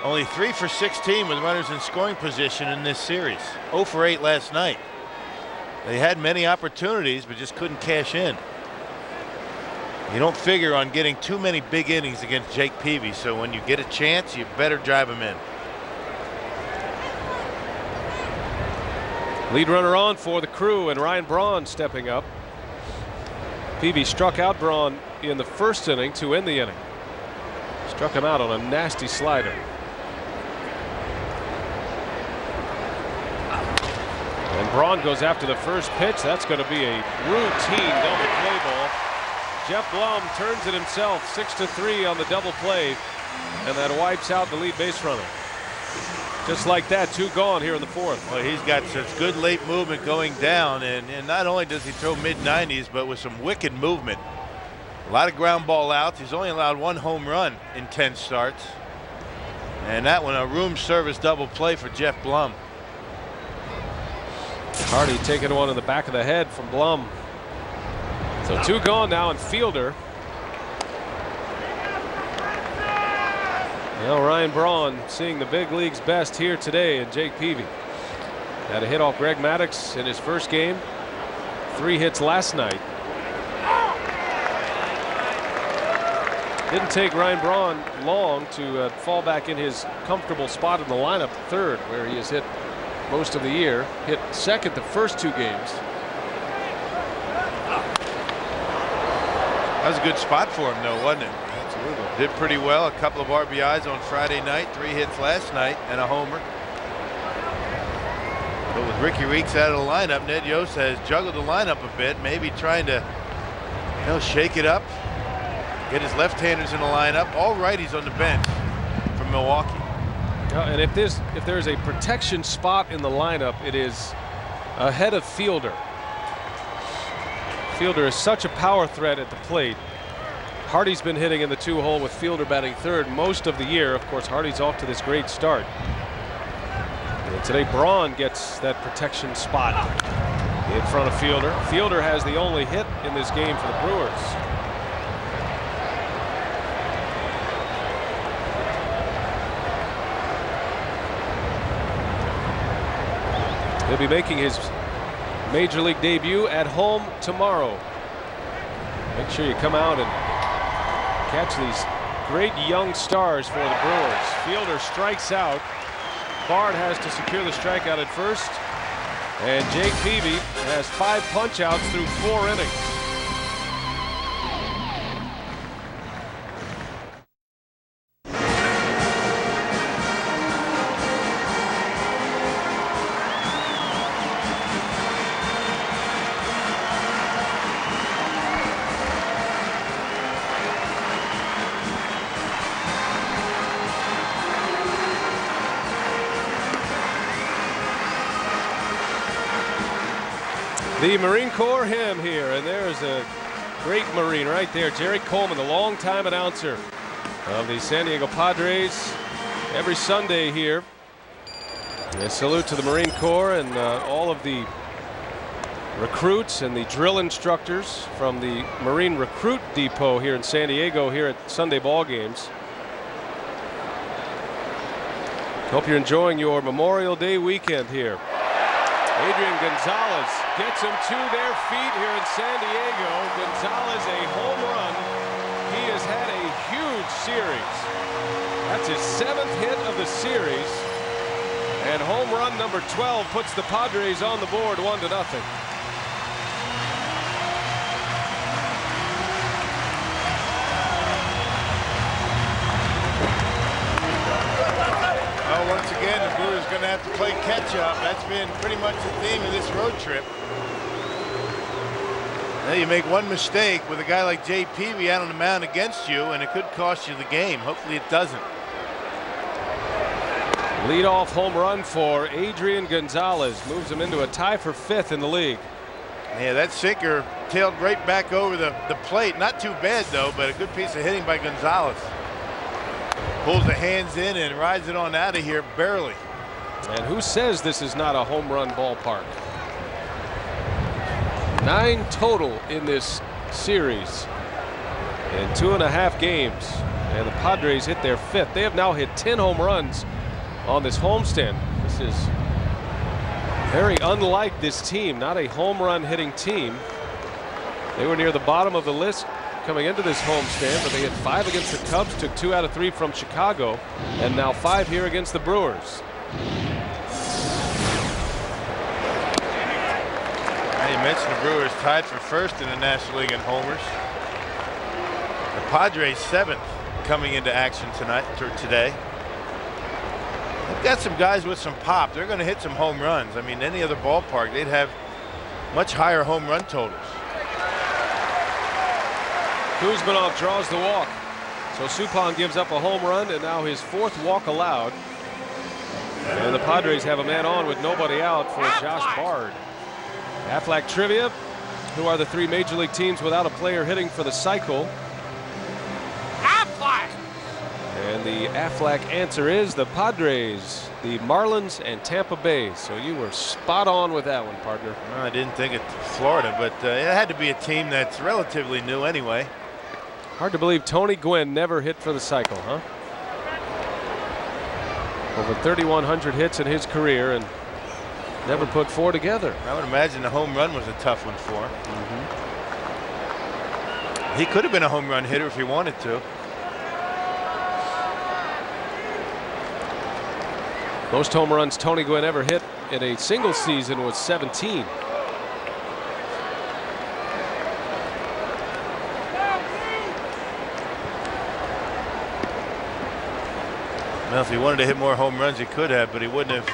Only 3 for 16 with runners in scoring position in this series. 0 for 8 last night. They had many opportunities, but just couldn't cash in. You don't figure on getting too many big innings against Jake Peavy, so when you get a chance, you better drive him in.
Lead runner on for the Crew, and Ryan Braun stepping up. Peavy struck out Braun in the first inning to end the inning. Struck him out on a nasty slider. And Braun goes after the first pitch. That's going to be a routine double play ball. Jeff Blum turns it himself, 6-3 on the double play, and that wipes out the lead base runner. Just like that, 2 gone here in the 4th.
Well, he's got such good late movement going down, and not only does he throw mid-90s, but with some wicked movement. A lot of ground ball outs. He's only allowed 1 home run in 10 starts. And that one, a room service double play for Jeff Blum.
Hardy taking one in the back of the head from Blum. So 2 gone now, and Fielder. Now Ryan Braun seeing the big league's best here today, and Jake Peavy had a hit off Greg Maddux in his first game. 3 hits last night. Didn't take Ryan Braun long to fall back in his comfortable spot in the lineup, third, where he has hit most of the year. Hit second the first 2 games.
That was a good spot for him, though, wasn't it?
Absolutely.
Did pretty well. A couple of RBIs on Friday night, 3 hits last night, and a homer. But with Ricky Reeks out of the lineup, Ned Yost has juggled the lineup a bit, maybe trying to, shake it up, get his left-handers in the lineup. All righties on the bench from Milwaukee.
And if there's a protection spot in the lineup, it is ahead of Fielder. Fielder is such a power threat at the plate. Hardy's been hitting in the 2-hole with Fielder batting third most of the year. Of course, Hardy's off to this great start. And today, Braun gets that protection spot in front of Fielder. Fielder has the only hit in this game for the Brewers. He'll be making his Major League debut at home tomorrow. Make sure you come out and catch these great young stars for the Brewers. Fielder strikes out. Bard has to secure the strikeout at first. And Jake Peavy has 5 punch-outs through 4 innings. The Marine Corps hymn here, and there's a great Marine right there. Jerry Coleman, the longtime announcer of the San Diego Padres, every Sunday here. A salute to the Marine Corps and all of the recruits and the drill instructors from the Marine Recruit Depot here in San Diego here at Sunday ball games. Hope you're enjoying your Memorial Day weekend here. Adrian Gonzalez gets him to their feet here in San Diego. Gonzalez, a home run. He has had a huge series. That's his 7th hit of the series. And home run number 12 puts the Padres on the board 1-0.
Once again, the Brewers going to have to play catch-up. That's been pretty much the theme of this road trip. Now you make one mistake with a guy like Jay Peavy out on the mound against you, and it could cost you the game. Hopefully it doesn't.
Leadoff home run for Adrian Gonzalez. Moves him into a tie for 5th in the league.
Yeah, that sinker tailed right back over the plate. Not too bad, though, but a good piece of hitting by Gonzalez. Pulls the hands in and rides it on out of here barely.
And who says this is not a home run ballpark? 9 total in this series in 2.5 games. And the Padres hit their 5th. They have now hit 10 home runs on this homestand. This is very unlike this team. Not a home run hitting team. They were near the bottom of the list coming into this homestand, but they hit 5 against the Cubs, took 2 out of 3 from Chicago, and now 5 here against the Brewers.
You mentioned the Brewers tied for 1st in the National League in homers. The Padres 7th coming into action tonight or today. They've got some guys with some pop. They're going to hit some home runs. I mean, any other ballpark, they'd have much higher home run totals.
Kuzmanov draws the walk. So Suppan gives up a home run, and now his 4th walk allowed. And the Padres have a man on with nobody out for Josh Bard. Aflac trivia. Who are the 3 major league teams without a player hitting for the cycle?
Aflac!
And the Aflac answer is the Padres, the Marlins, and Tampa Bay. So you were spot on with that one, partner.
Well, I didn't think it's Florida, but it had to be a team that's relatively new anyway.
Hard to believe Tony Gwynn never hit for the cycle, huh? Over 3,100 hits in his career and never put 4 together.
I would imagine the home run was a tough one for him. He could have been a home run hitter if he wanted to.
Most home runs Tony Gwynn ever hit in a single season was 17.
Well, if he wanted to hit more home runs, he could have, but he wouldn't have.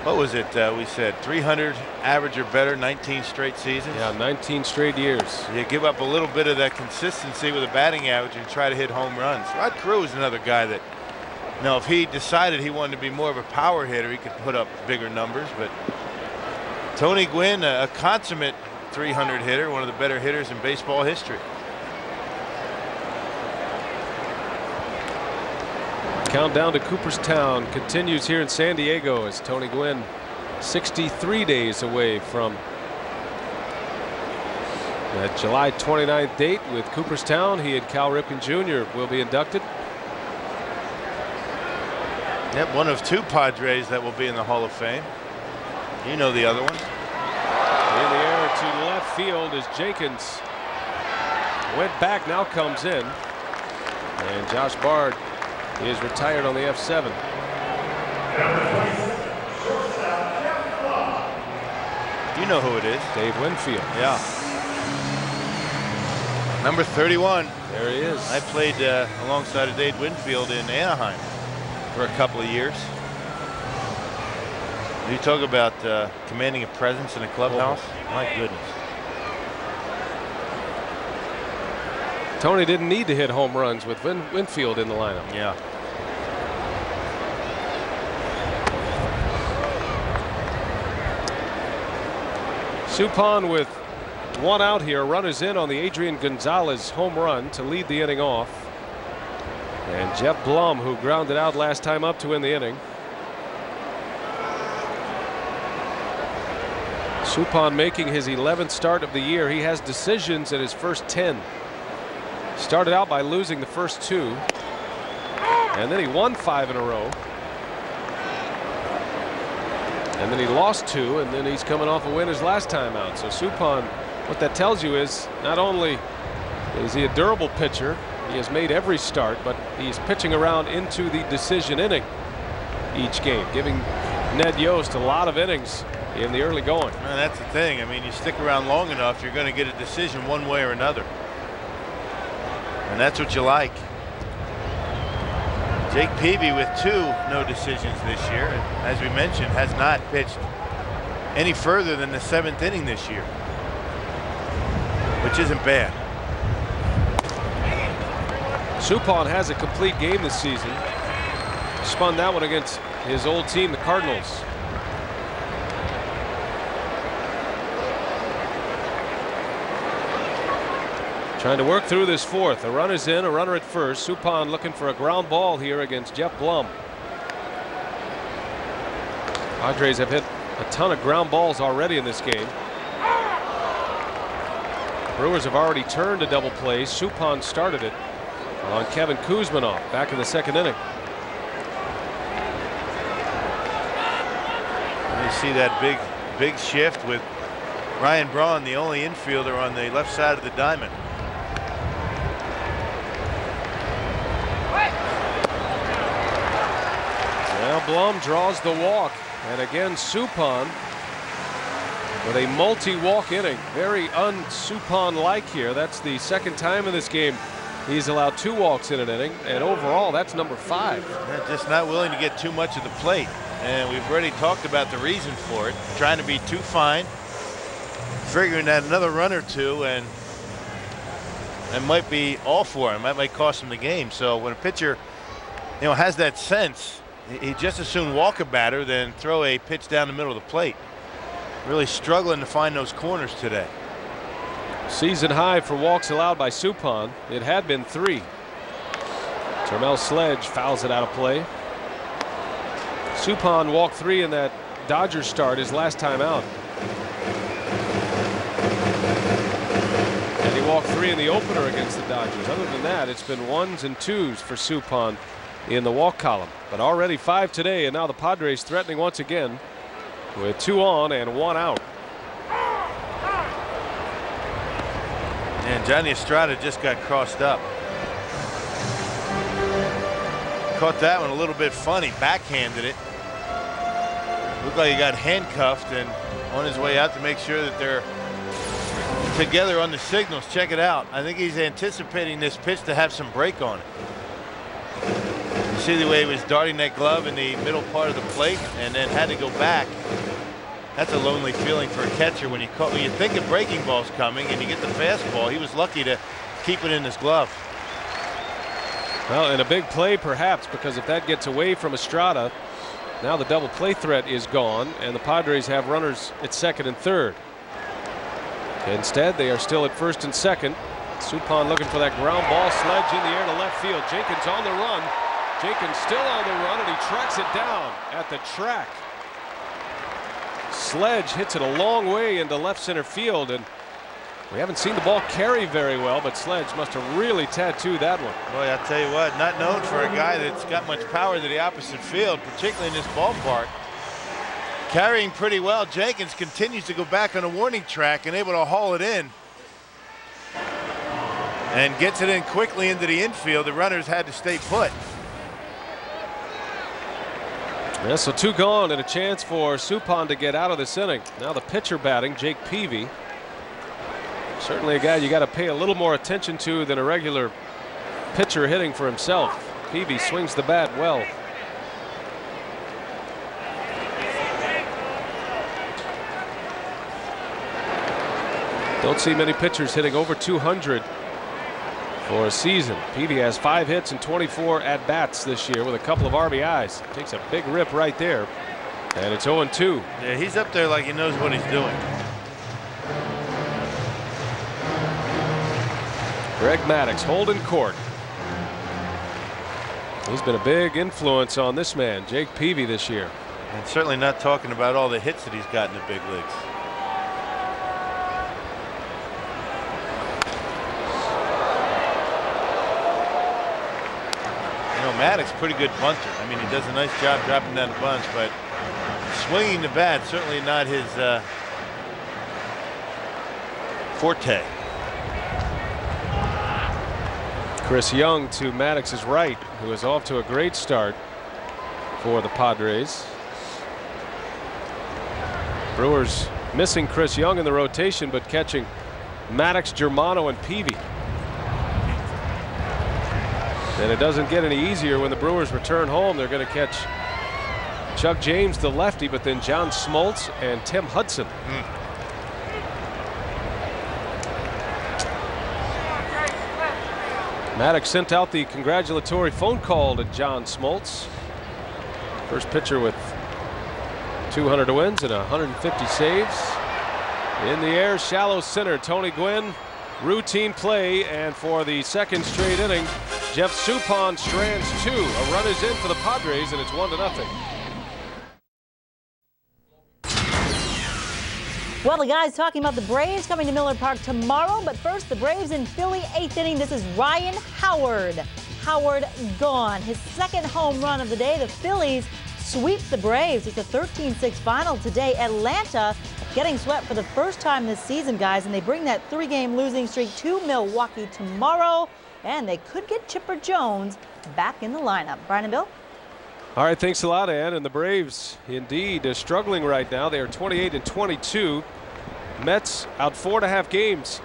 What was it? We said 300 average or better, 19 straight seasons.
Yeah, 19 straight years.
You give up a little bit of that consistency with a batting average and try to hit home runs. Rod Carew is another guy that, you know, if he decided he wanted to be more of a power hitter, he could put up bigger numbers. But Tony Gwynn, a consummate 300 hitter, one of the better hitters in baseball history.
Countdown to Cooperstown continues here in San Diego as Tony Gwynn 63 days away from that July 29th date with Cooperstown. He and Cal Ripken Jr. will be inducted.
Yep, one of two Padres that will be in the Hall of Fame. You know the other one.
In the air to left field as Jenkins went back, now comes in. And Josh Bard is retired on the F7.
You know who it is.
Dave Winfield.
Yeah. Number 31.
There he is.
I played alongside of Dave Winfield in Anaheim for a couple of years. You talk about commanding a presence in a clubhouse. Oh, my goodness.
Tony didn't need to hit home runs with Winfield in the lineup.
Yeah.
Suppan with one out here. Runners in on the Adrian Gonzalez home run to lead the inning off. And Jeff Blum, who grounded out last time up to win the inning. Suppan making his 11th start of the year. He has decisions in his first 10. Started out by losing the first 2. And then he won 5 in a row. And then he lost 2, and then he's coming off a win his last time out. So Suppan, what that tells you is not only is he a durable pitcher, he has made every start, but he's pitching around into the decision inning each game, giving Ned Yost a lot of innings in the early going.
Man, that's the thing. I mean, you stick around long enough, you're going to get a decision one way or another. And that's what you like. Jake Peavy with 2 no decisions this year, and as we mentioned, has not pitched any further than the 7th inning this year, which isn't bad.
Suppan has a complete game this season. Spun that one against his old team, the Cardinals. Trying to work through this 4th. A runner's in, a runner at first. Suppan looking for a ground ball here against Jeff Blum. Padres have hit a ton of ground balls already in this game. Brewers have already turned a double play. Suppan started it on Kevin Kuzminoff back in the 2nd inning.
And you see that big shift with Ryan Braun, the only infielder on the left side of the diamond.
Well, Blum draws the walk, and again Suppan with a multi-walk inning. Very un-Suppan-like here. That's the 2nd time in this game he's allowed 2 walks in an inning, and overall that's number 5.
They're just not willing to get too much of the plate, and we've already talked about the reason for it. Trying to be too fine, figuring that another run or 2, and it might be all for him. That might cost him the game. So when a pitcher, you know, has that sense, he just as soon walk a batter than throw a pitch down the middle of the plate. Really struggling to find those corners today.
Season high for walks allowed by Suppan. It had been 3. Termel Sledge fouls it out of play. Suppan walked 3 in that Dodgers start his last time out. And he walked 3 in the opener against the Dodgers. Other than that, it's been 1s and 2s for Suppan in the walk column. But already 5 today, and now the Padres threatening once again with 2 on and 1 out.
And Johnny Estrada just got crossed up. Caught that one a little bit funny, backhanded it. Looked like he got handcuffed and on his way out to make sure that they're together on the signals. Check it out. I think he's anticipating this pitch to have some break on it. see the way he was darting that glove in the middle part of the plate and then had to go back. That's a lonely feeling for a catcher when you think a breaking ball's coming and you get the fastball. He was lucky to keep it in his glove.
Well, in a big play perhaps, because if that gets away from Estrada, now the double play threat is gone and the Padres have runners at second and third. Instead, they are still at first and second. Suppan looking for that ground ball, Sledge in the air to left field. Jenkins on the run. Jenkins still on the run, and he tracks it down at the track. Sledge hits it a long way into left center field, and we haven't seen the ball carry very well, but Sledge must have really tattooed that one.
Boy, I'll tell you what, not known for a guy that's got much power to the opposite field, particularly in this ballpark. Carrying pretty well. Jenkins continues to go back on a warning track and able to haul it in. And gets it in quickly into the infield. The runners had to stay put.
Yeah, so 2 gone and a chance for Suppan to get out of this inning. Now the pitcher batting, Jake Peavy. Certainly a guy you got to pay a little more attention to than a regular pitcher hitting for himself. Peavy swings the bat well. Don't see many pitchers hitting over 200 for a season. Peavy has 5 hits and 24 at-bats this year with a couple of RBIs. Takes a big rip right there. And it's 0-2.
Yeah, he's up there like he knows what he's doing.
Greg Maddux holding court. He's been a big influence on this man, Jake Peavy, this year.
And certainly not talking about all the hits that he's got in the big leagues. Maddux, pretty good bunter. I mean, he does a nice job dropping down the bunch, but swinging the bat certainly not his forte.
Chris Young to Maddox's right, who is off to a great start for the Padres. Brewers missing Chris Young in the rotation, but catching Maddux, Germano, and Peavy. And it doesn't get any easier when the Brewers return home. They're going to catch Chuck James, the lefty, but then John Smoltz and Tim Hudson. Maddux sent out the congratulatory phone call to John Smoltz. First pitcher with 200 wins and 150 saves. In the air, shallow center, Tony Gwynn. Routine play, and for the second straight inning, Jeff Suppan strands 2. A run is in for the Padres, and it's 1-0.
Well, the guys talking about the Braves coming to Miller Park tomorrow, but first the Braves in Philly, 8th inning. This is Ryan Howard. Howard gone. His second home run of the day. The Phillies sweep the Braves. It's a 13-6 final today. Atlanta getting swept for the first time this season, guys, and they bring that 3-game losing streak to Milwaukee tomorrow, and they could get Chipper Jones back in the lineup. Brian and Bill?
All right, thanks a lot, Ann. And the Braves indeed are struggling right now. They are 28-22. Mets out 4.5 games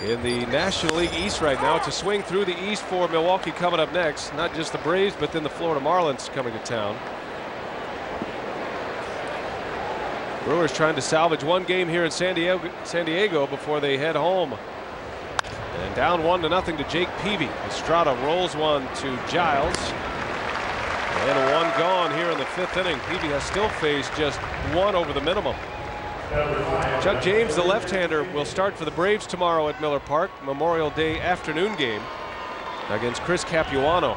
in the National League East right now. It's a swing through the East for Milwaukee coming up next. Not just the Braves, but then the Florida Marlins coming to town. Brewers trying to salvage 1 game here in San Diego before they head home. And down 1-0 to Jake Peavy. Estrada rolls one to Giles. And a 1 gone here in the 5th inning. Peavy has still faced just 1 over the minimum. Chuck James, the left-hander, will start for the Braves tomorrow at Miller Park. Memorial Day afternoon game against Chris Capuano,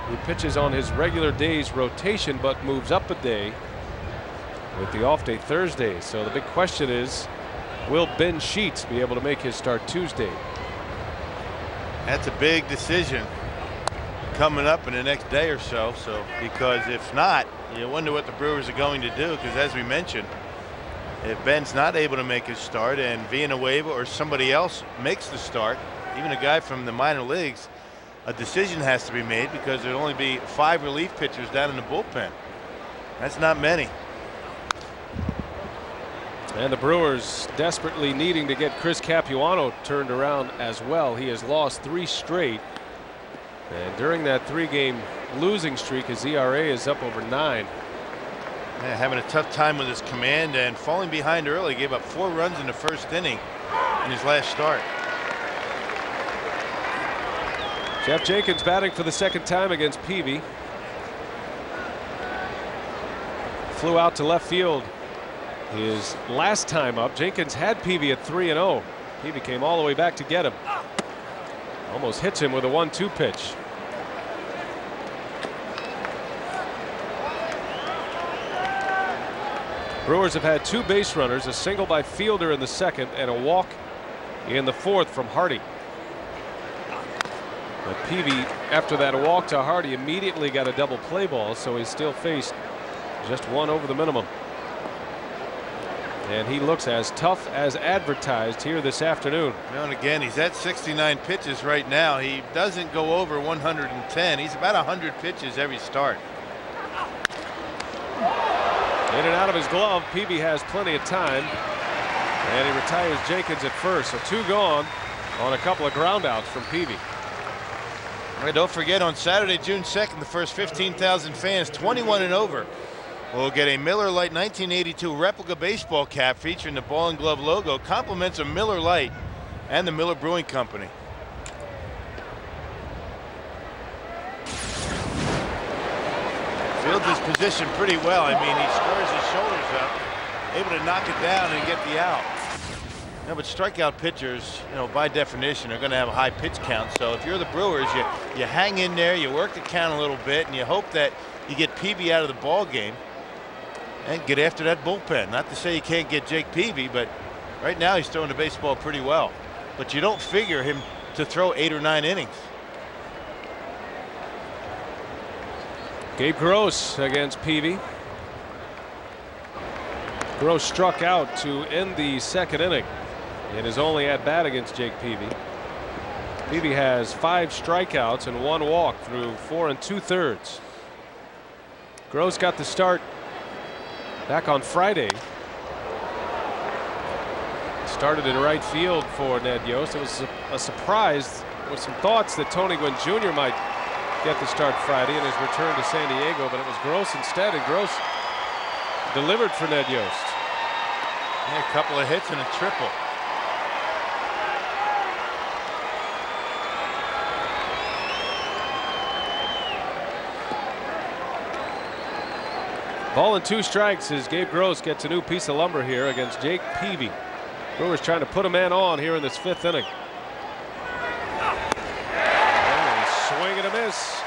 who pitches on his regular day's rotation but moves up a day with the off day Thursday. So the big question is, will Ben Sheets be able to make his start Tuesday?
That's a big decision coming up in the next day or so. Because if not, you wonder what the Brewers are going to do, because as we mentioned, if Ben's not able to make his start and Villanueva or somebody else makes the start, even a guy from the minor leagues, a decision has to be made, because there'll only be 5 relief pitchers down in the bullpen. That's not many.
And the Brewers desperately needing to get Chris Capuano turned around as well. He has lost 3 straight. And during that 3-game losing streak. His ERA is up over 9.
Yeah, having a tough time with his command and falling behind early. Gave up 4 runs in the first inning in his last start.
Jeff Jenkins batting for the second time against Peavy. Flew out to left field his last time up. Jenkins had Peavy at 3-0. Peavy came all the way back to get him. Almost hits him with a 1-2 pitch. Brewers have had 2 base runners, a single by Fielder in the second and a walk in the fourth from Hardy. But Peavy, after that walk to Hardy, immediately got a double play ball, so he still faced just 1 over the minimum. And he looks as tough as advertised here this afternoon.
Now and again, he's at 69 pitches right now. He doesn't go over 110. He's about 100 pitches every start.
In and out of his glove. Peavy has plenty of time. And he retires Jenkins at first. So 2 gone on a couple of groundouts from Peavy.
Right, don't forget, on Saturday, June 2nd, the first 15,000 fans, 21 and over, will get a Miller Lite 1982 replica baseball cap featuring the ball and glove logo. Compliments of Miller Lite and the Miller Brewing Company. Fields his position pretty well. I mean, he squares his shoulders up, able to knock it down and get the out. Yeah, but strikeout pitchers, you know, by definition, are going to have a high pitch count. So if you're the Brewers, you hang in there, you work the count a little bit, and you hope that you get Peavy out of the ball game and get after that bullpen. Not to say you can't get Jake Peavy, but right now he's throwing the baseball pretty well. But you don't figure him to throw 8 or 9 innings.
Gabe Gross against Peavy. Gross struck out to end the second inning in his only at bat against Jake Peavy. Peavy has 5 strikeouts and 1 walk through 4 2/3. Gross got the start back on Friday. Started in right field for Ned Yost. It was a surprise with some thoughts that Tony Gwynn Jr. might get the start Friday in his return to San Diego, but it was Gross instead, and Gross delivered for Ned Yost.
Yeah, a couple of hits and a triple.
Ball and 2 strikes as Gabe Gross gets a new piece of lumber here against Jake Peavy. Brewers trying to put a man on here in this 5th inning. And a swing and a miss.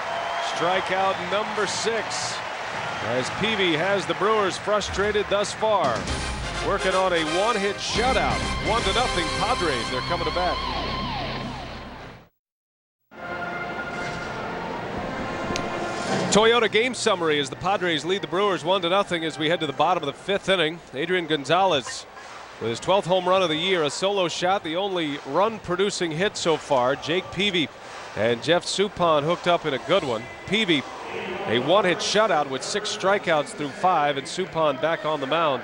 Strikeout number 6. As Peavy has the Brewers frustrated thus far. Working on a 1-hit shutout. 1-0 Padres. They're coming to bat. Toyota game summary as the Padres lead the Brewers 1-0 as we head to the bottom of the 5th inning. Adrian Gonzalez with his 12th home run of the year, a solo shot, the only run-producing hit so far. Jake Peavy and Jeff Suppan hooked up in a good one. Peavy, a 1-hit shutout with 6 strikeouts through 5, and Suppan back on the mound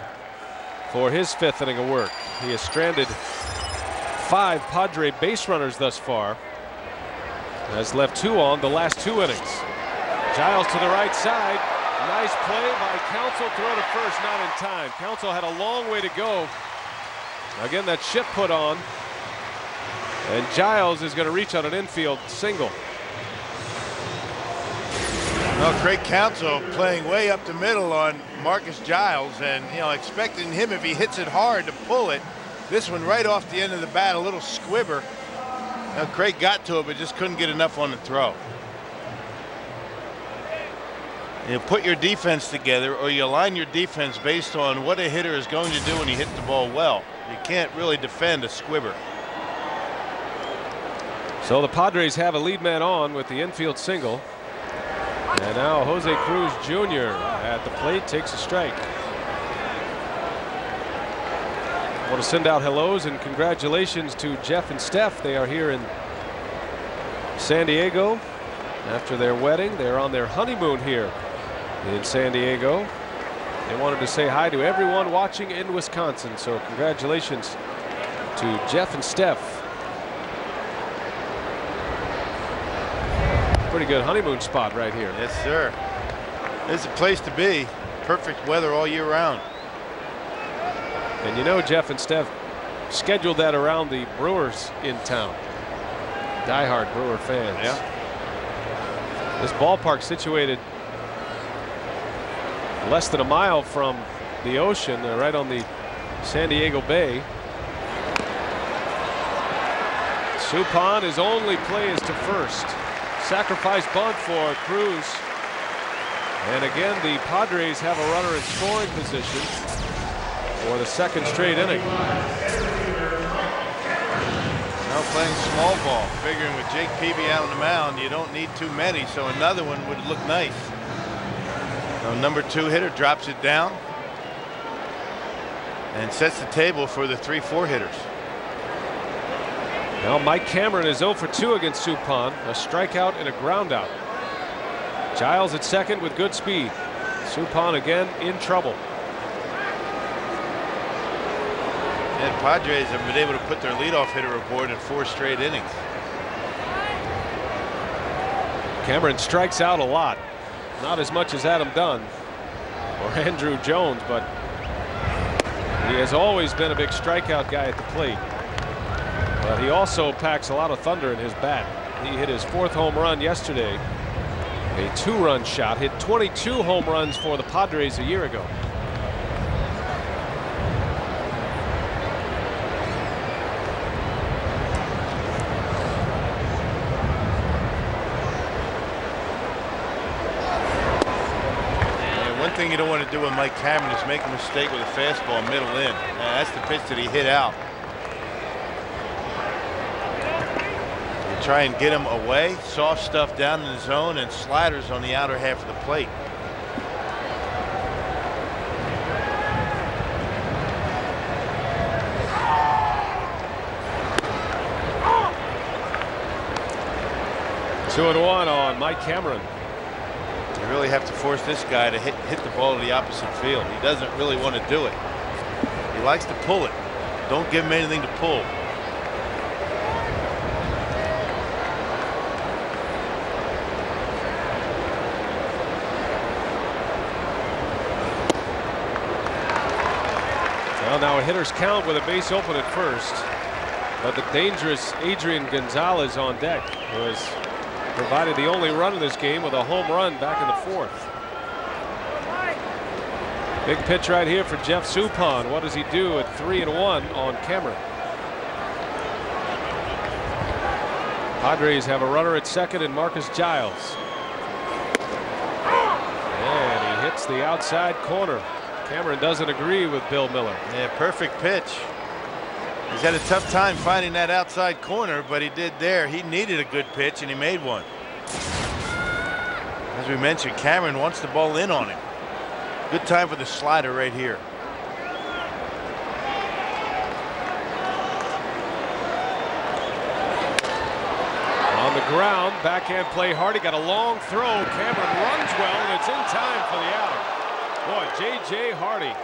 for his 5th inning of work. He has stranded 5 Padre base runners thus far. Has left 2 on the last 2 innings. Giles to the right side. Nice play by Counsell. Throw to first, not in time. Counsell had a long way to go. Again, that chip put on. And Giles is going to reach on an infield single.
Well, Craig Counsell playing way up the middle on Marcus Giles, and you know, expecting him, if he hits it hard, to pull it. This one right off the end of the bat, a little squibber. Now Craig got to it, but just couldn't get enough on the throw. You put your defense together, or you align your defense based on what a hitter is going to do when he hits the ball well. You can't really defend a squibber.
So the Padres have a lead man on with the infield single. And now Jose Cruz Jr. at the plate takes a strike. I want to send out hellos and congratulations to Jeff and Steph. They are here in San Diego after their wedding. They're on their honeymoon here in San Diego. They wanted to say hi to everyone watching in Wisconsin. So congratulations to Jeff and Steph. Pretty good honeymoon spot right here.
Yes, sir. It's a place to be. Perfect weather all year round.
And you know, Jeff and Steph scheduled that around the Brewers in town. Diehard Brewer fans.
Yeah.
This ballpark situated less than a mile from the ocean, right on the San Diego Bay. Suppan, his only play is to first. Sacrifice bunt for Cruz. And again, the Padres have a runner in scoring position for the second straight inning.
Now playing small ball, figuring with Jake Peavy out on the mound, you don't need too many, so another one would look nice. Now, number 2 hitter drops it down and sets the table for the 3-4 hitters.
Now Mike Cameron is 0 for 2 against Suppan, a strikeout and a groundout. Giles at second with good speed. Suppan again in trouble.
And Padres have been able to put their leadoff hitter aboard in 4 straight innings.
Cameron strikes out a lot. Not as much as Adam Dunn or Andrew Jones, but he has always been a big strikeout guy at the plate. But he also packs a lot of thunder in his bat. He hit his 4th home run yesterday. A 2-run shot. Hit 22 home runs for the Padres a year ago.
One thing you don't want to do with Mike Cameron is make a mistake with a fastball middle in. That's the pitch that he hit out. You try and get him away, soft stuff down in the zone, and sliders on the outer half of the plate.
Two and one on Mike Cameron.
You really have to force this guy to hit the ball to the opposite field. He doesn't really want to do it. He likes to pull it. Don't give him anything to pull.
Well, now a hitter's count with a base open at first. But the dangerous Adrian Gonzalez on deck, who has provided the only run in this game with a home run back in the 4th. Big pitch right here for Jeff Suppan. What does he do at 3-1 on Cameron? Padres have a runner at second in Marcus Giles. And he hits the outside corner. Cameron doesn't agree with Bill Miller.
Yeah, perfect pitch. He's had a tough time finding that outside corner, but he did there. He needed a good pitch, and he made one. As we mentioned, Cameron wants the ball in on him. Good time for the slider right here.
On the ground, backhand play. Hardy got a long throw. Cameron runs well, and it's in time for the out. Boy, J.J. Hardy.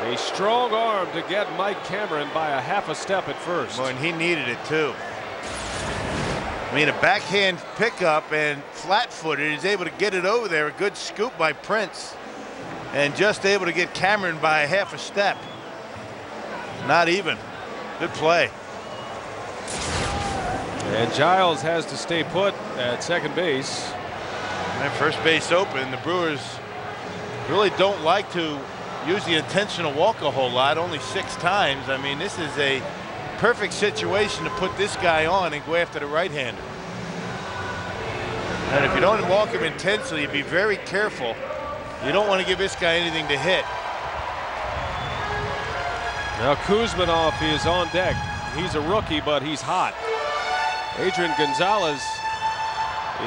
A strong arm to get Mike Cameron by a half a step at first.
Well, and he needed it too. I mean, a backhand pickup and flat-footed. He's able to get it over there. A good scoop by Prince. And just able to get Cameron by a half a step. Not even. Good play.
And Giles has to stay put at second base.
And first base open. The Brewers really don't like to use the intentional walk a whole lot, only 6 times. I mean, this is a perfect situation to put this guy on and go after the right-hander. And if you don't walk him intensely, be very careful. You don't want to give this guy anything to hit.
Now Kuzmanov is on deck. He's a rookie, but he's hot. Adrian Gonzalez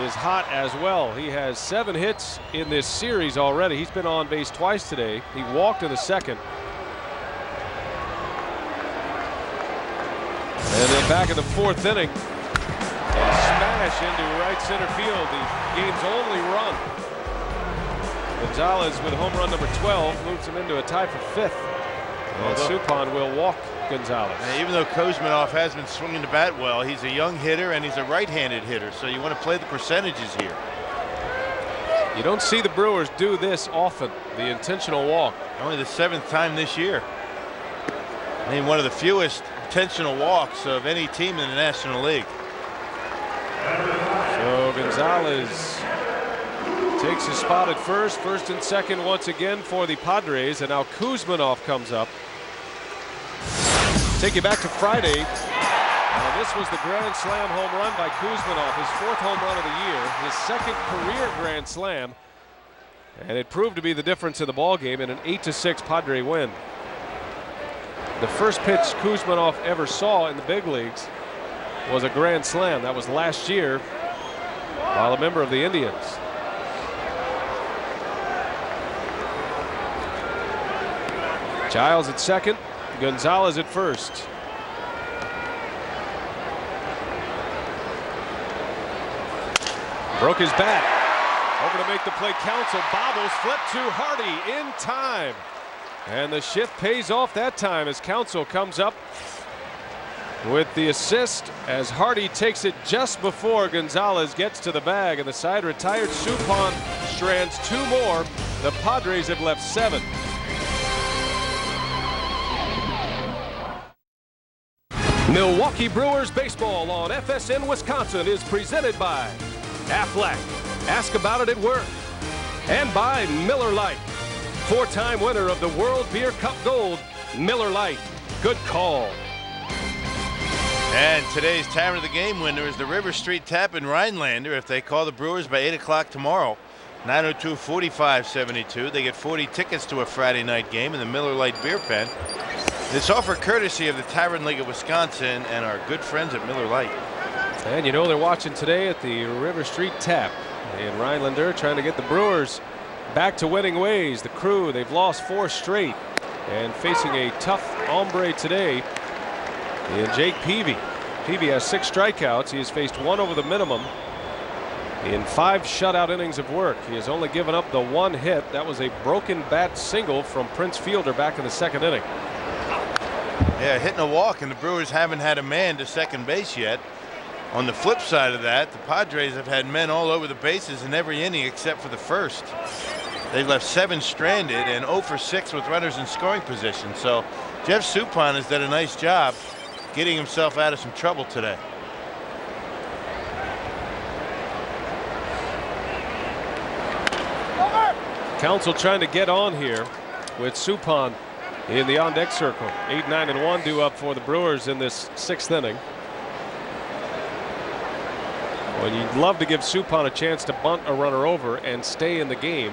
is hot as well. He has 7 hits in this series already. He's been on base twice today. He walked in the second. And then back in the 4th inning, a smash into right center field, the game's only run. Gonzalez with home run number 12 moves him into a tie for 5th. And Suppan will walk Gonzalez.
And even though Kuzminov has been swinging the bat well, he's a young hitter and he's a right-handed hitter, so you want to play the percentages here.
You don't see the Brewers do this often, the intentional walk.
Only the 7th time this year. I mean, one of the fewest intentional walks of any team in the National League.
So Gonzalez takes his spot at first and second once again for the Padres, and now Kuzminov comes up. Take you back to Friday. This was the grand slam home run by Kuzminov, his 4th home run of the year, his 2nd career grand slam, and it proved to be the difference in the ball game in an 8-6 Padre win. The first pitch Kuzminov ever saw in the big leagues was a grand slam. That was last year while a member of the Indians. Giles at second, Gonzalez at first. Broke his bat. Over to make the play, Counsell bobbles, flip to Hardy in time. And the shift pays off that time as Counsell comes up with the assist as Hardy takes it just before Gonzalez gets to the bag, and the side retired. Suppan strands 2 more. The Padres have left 7. Milwaukee Brewers baseball on FSN Wisconsin is presented by Aflac, ask about it at work, and by Miller Lite, 4-time winner of the World Beer Cup Gold. Miller Lite, good call.
And today's Tavern of the Game winner is the River Street Tap in Rhinelander. If they call the Brewers by 8 o'clock tomorrow, 902-4572, they get 40 tickets to a Friday night game in the Miller Lite Beer Pen. This offer courtesy of the Tavern League of Wisconsin and our good friends at Miller Lite.
And you know they're watching today at the River Street Tap in Rhinelander, trying to get the Brewers back to winning ways. The Crew, they've lost 4 straight and facing a tough hombre today in Jake Peavy. Peavy has 6 strikeouts. He has faced 1 over the minimum in 5 shutout innings of work. He has only given up the 1 hit. That was a broken bat single from Prince Fielder back in the 2nd inning.
Yeah, hitting a walk, and the Brewers haven't had a man to second base yet. On the flip side of that, the Padres have had men all over the bases in every inning except for the first. They've left 7 stranded and 0 for 6 with runners in scoring position. So Jeff Suppan has done a nice job getting himself out of some trouble today.
Counsell trying to get on here with Suppan in the on-deck circle. 8, 9, and 1 due up for the Brewers in this 6th inning. Well, you'd love to give Suppan a chance to bunt a runner over and stay in the game.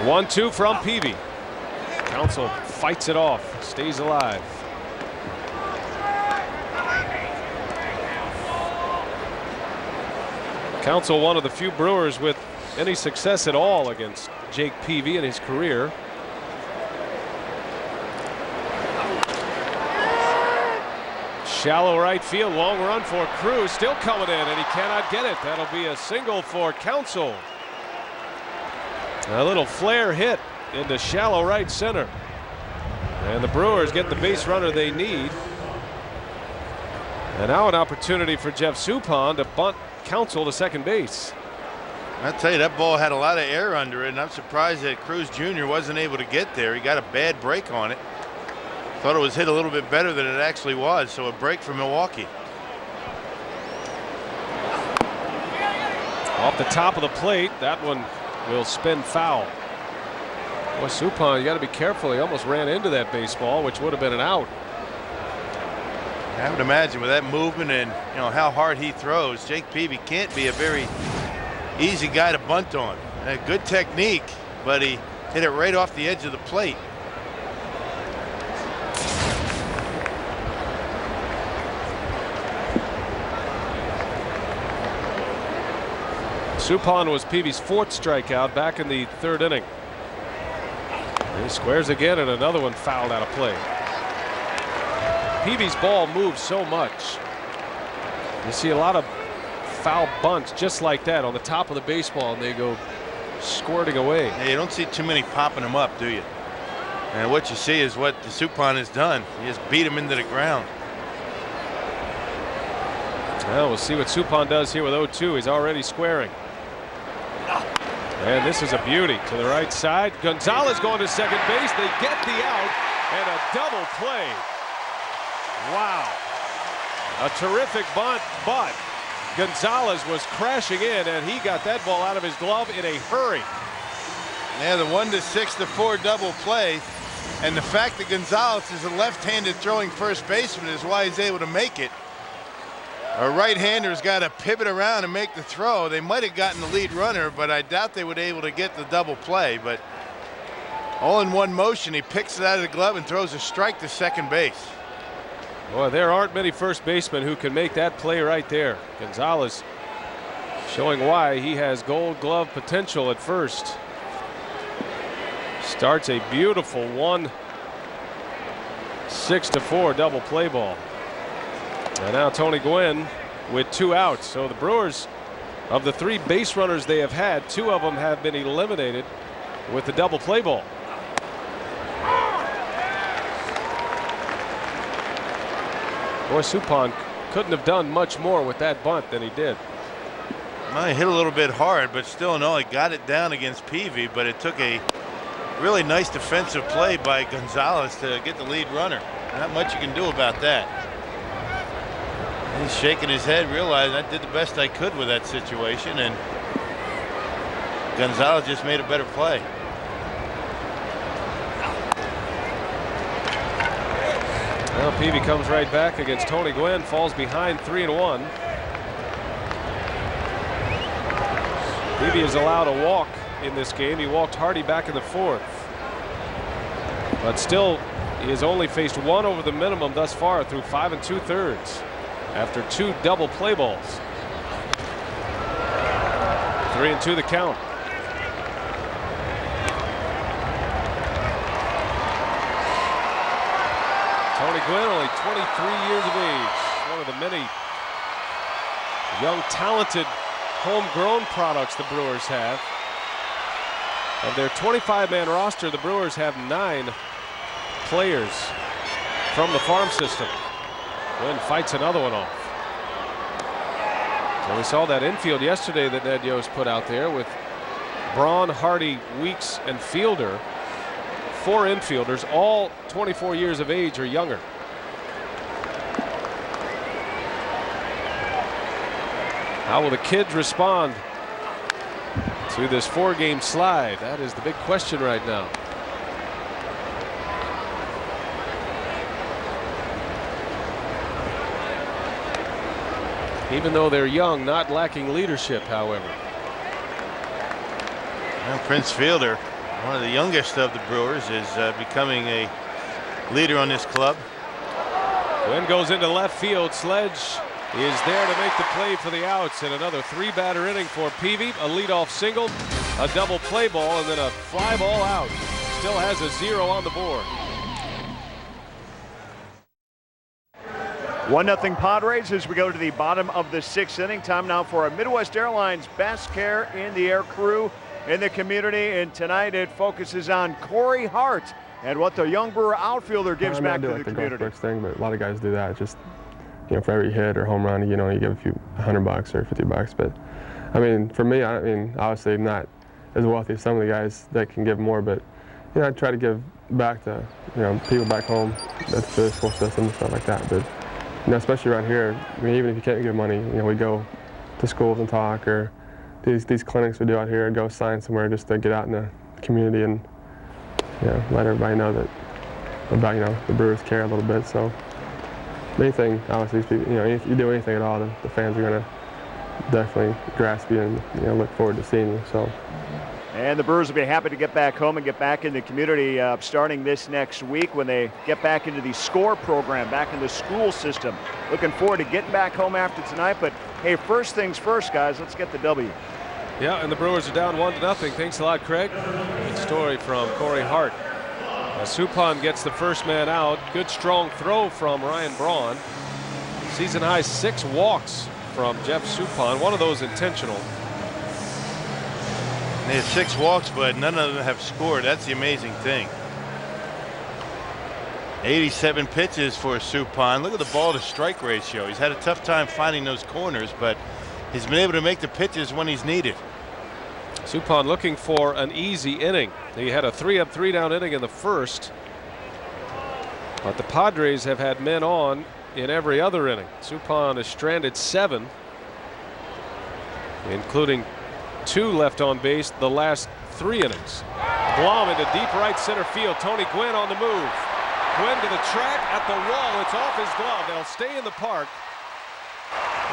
One-two from Peavy. Counsell fights it off, stays alive. Counsell, one of the few Brewers with any success at all against Jake Peavy in his career. Shallow right field, long run for Cruz, still coming in, and he cannot get it. That'll be a single for Counsell. A little flare hit into shallow right center, and the Brewers get the base runner they need. And now an opportunity for Jeff Suppan to bunt Counsell to second base.
I'll tell you, that ball had a lot of air under it, and I'm surprised that Cruz Jr. wasn't able to get there. He got a bad break on it. Thought it was hit a little bit better than it actually was, so a break for Milwaukee.
Off the top of the plate, that one will spin foul. Boy, Suppan, you got to be careful. He almost ran into that baseball, which would have been an out.
I would imagine with that movement and how hard he throws, Jake Peavy can't be a very easy guy to bunt on. Good technique, but he hit it right off the edge of the plate.
Suppan was Peavy's 4th strikeout back in the 3rd inning. He squares again, and another one fouled out of play. Peavy's ball moves so much. You see a lot of foul bunts just like that on the top of the baseball, and they go squirting away.
Yeah, you don't see too many popping them up, do you? And what you see is what the Suppan has done. He just beat him into the ground.
Well, we'll see what Suppan does here with 0-2. He's already squaring. And this is a beauty to the right side. Gonzalez going to second base. They get the out and a double play. Wow. A terrific bunt, but Gonzalez was crashing in, and he got that ball out of his glove in a hurry.
Yeah, the 1-6 to 4 double play. And the fact that Gonzalez is a left-handed throwing first baseman is why he's able to make it. A right-hander's got to pivot around and make the throw. They might have gotten the lead runner, but I doubt they would be able to get the double play. But all in one motion, he picks it out of the glove and throws a strike to second base.
Boy, there aren't many first basemen who can make that play right there. Gonzalez showing why he has Gold Glove potential at first. Starts a beautiful 1-6 to 4 double play ball. And now Tony Gwynn with 2 outs. So the Brewers, of the 3 base runners they have had, 2 of them have been eliminated with the double play ball. Boy, Suppan couldn't have done much more with that bunt than he did.
Well, he hit a little bit hard, but still in all, he got it down against Peavy, but it took a really nice defensive play by Gonzalez to get the lead runner. Not much you can do about that. He's shaking his head, realizing I did the best I could with that situation, and Gonzalez just made a better play.
Well, Peavy comes right back against Tony Gwynn, falls behind 3-1. Peavy is allowed a walk in this game. He walked Hardy back in the 4th. But still, he has only faced 1 over the minimum thus far through 5 2/3 after 2 double play balls. 3-2 the count. Tony Gwynn, only 23 years of age. One of the many young, talented, homegrown products the Brewers have. Of their 25-man roster, the Brewers have 9 players from the farm system. Gwynn fights another one off. So we saw that infield yesterday that Ned Yost put out there with Braun, Hardy, Weeks, and Fielder. 4 infielders, all 24 years of age or younger. How will the kids respond to this 4-game slide? That is the big question right now. Even though they're young, not lacking leadership, however.
Well, Prince Fielder, one of the youngest of the Brewers, is becoming a leader on this club.
Gwynn goes into left field. Sledge is there to make the play for the outs, and another 3-batter inning for Peavy. A leadoff single, a double play ball, and then a fly ball out. Still has a 0 on the board.
1-0 Padres as we go to the bottom of the 6th inning. Time now for a Midwest Airlines Best Care in the Air crew in the community, and tonight it focuses on Corey Hart and what the young Brewer outfielder gives back to the community.
Golf thing, but a lot of guys do that. Just, you know, for every hit or home run, you know, you give a few $100 or $50. But I mean, for me, I mean, obviously not as wealthy as some of the guys that can give more, but you know, I try to give back to, you know, people back home. That's the school system and stuff like that. But you know, especially around here, I mean, even if you can't give money, you know, we go to schools and talk, or these clinics we do out here, go sign somewhere just to get out in the community and, you know, let everybody know that about, you know, the Brewers care a little bit. So anything, obviously, you know, if you do anything at all, the fans are going to definitely grasp you and, you know, look forward to seeing you. So.
And the Brewers will be happy to get back home and get back in the community starting this next week when they get back into the SCORE program, back in the school system. Looking forward to getting back home after tonight. But, hey, first things first, guys, let's get the W.
Yeah, and the Brewers are down 1-0. Thanks a lot, Craig. Good story from Corey Hart. Suppan gets the first man out. Good strong throw from Ryan Braun. Season high 6 walks from Jeff Suppan, one of those intentional.
They had 6 walks, but none of them have scored. That's the amazing thing. 87 pitches for Suppan. Look at the ball to strike ratio. He's had a tough time finding those corners, but he's been able to make the pitches when he's needed.
Suppan looking for an easy inning. He had a 3-up, 3-down inning in the first, but the Padres have had men on in every other inning. Suppan has stranded 7, including 2 left on base the last 3 innings. Blum into deep right center field. Tony Gwynn on the move. Gwynn to the track at the wall. It's off his glove. They'll stay in the park.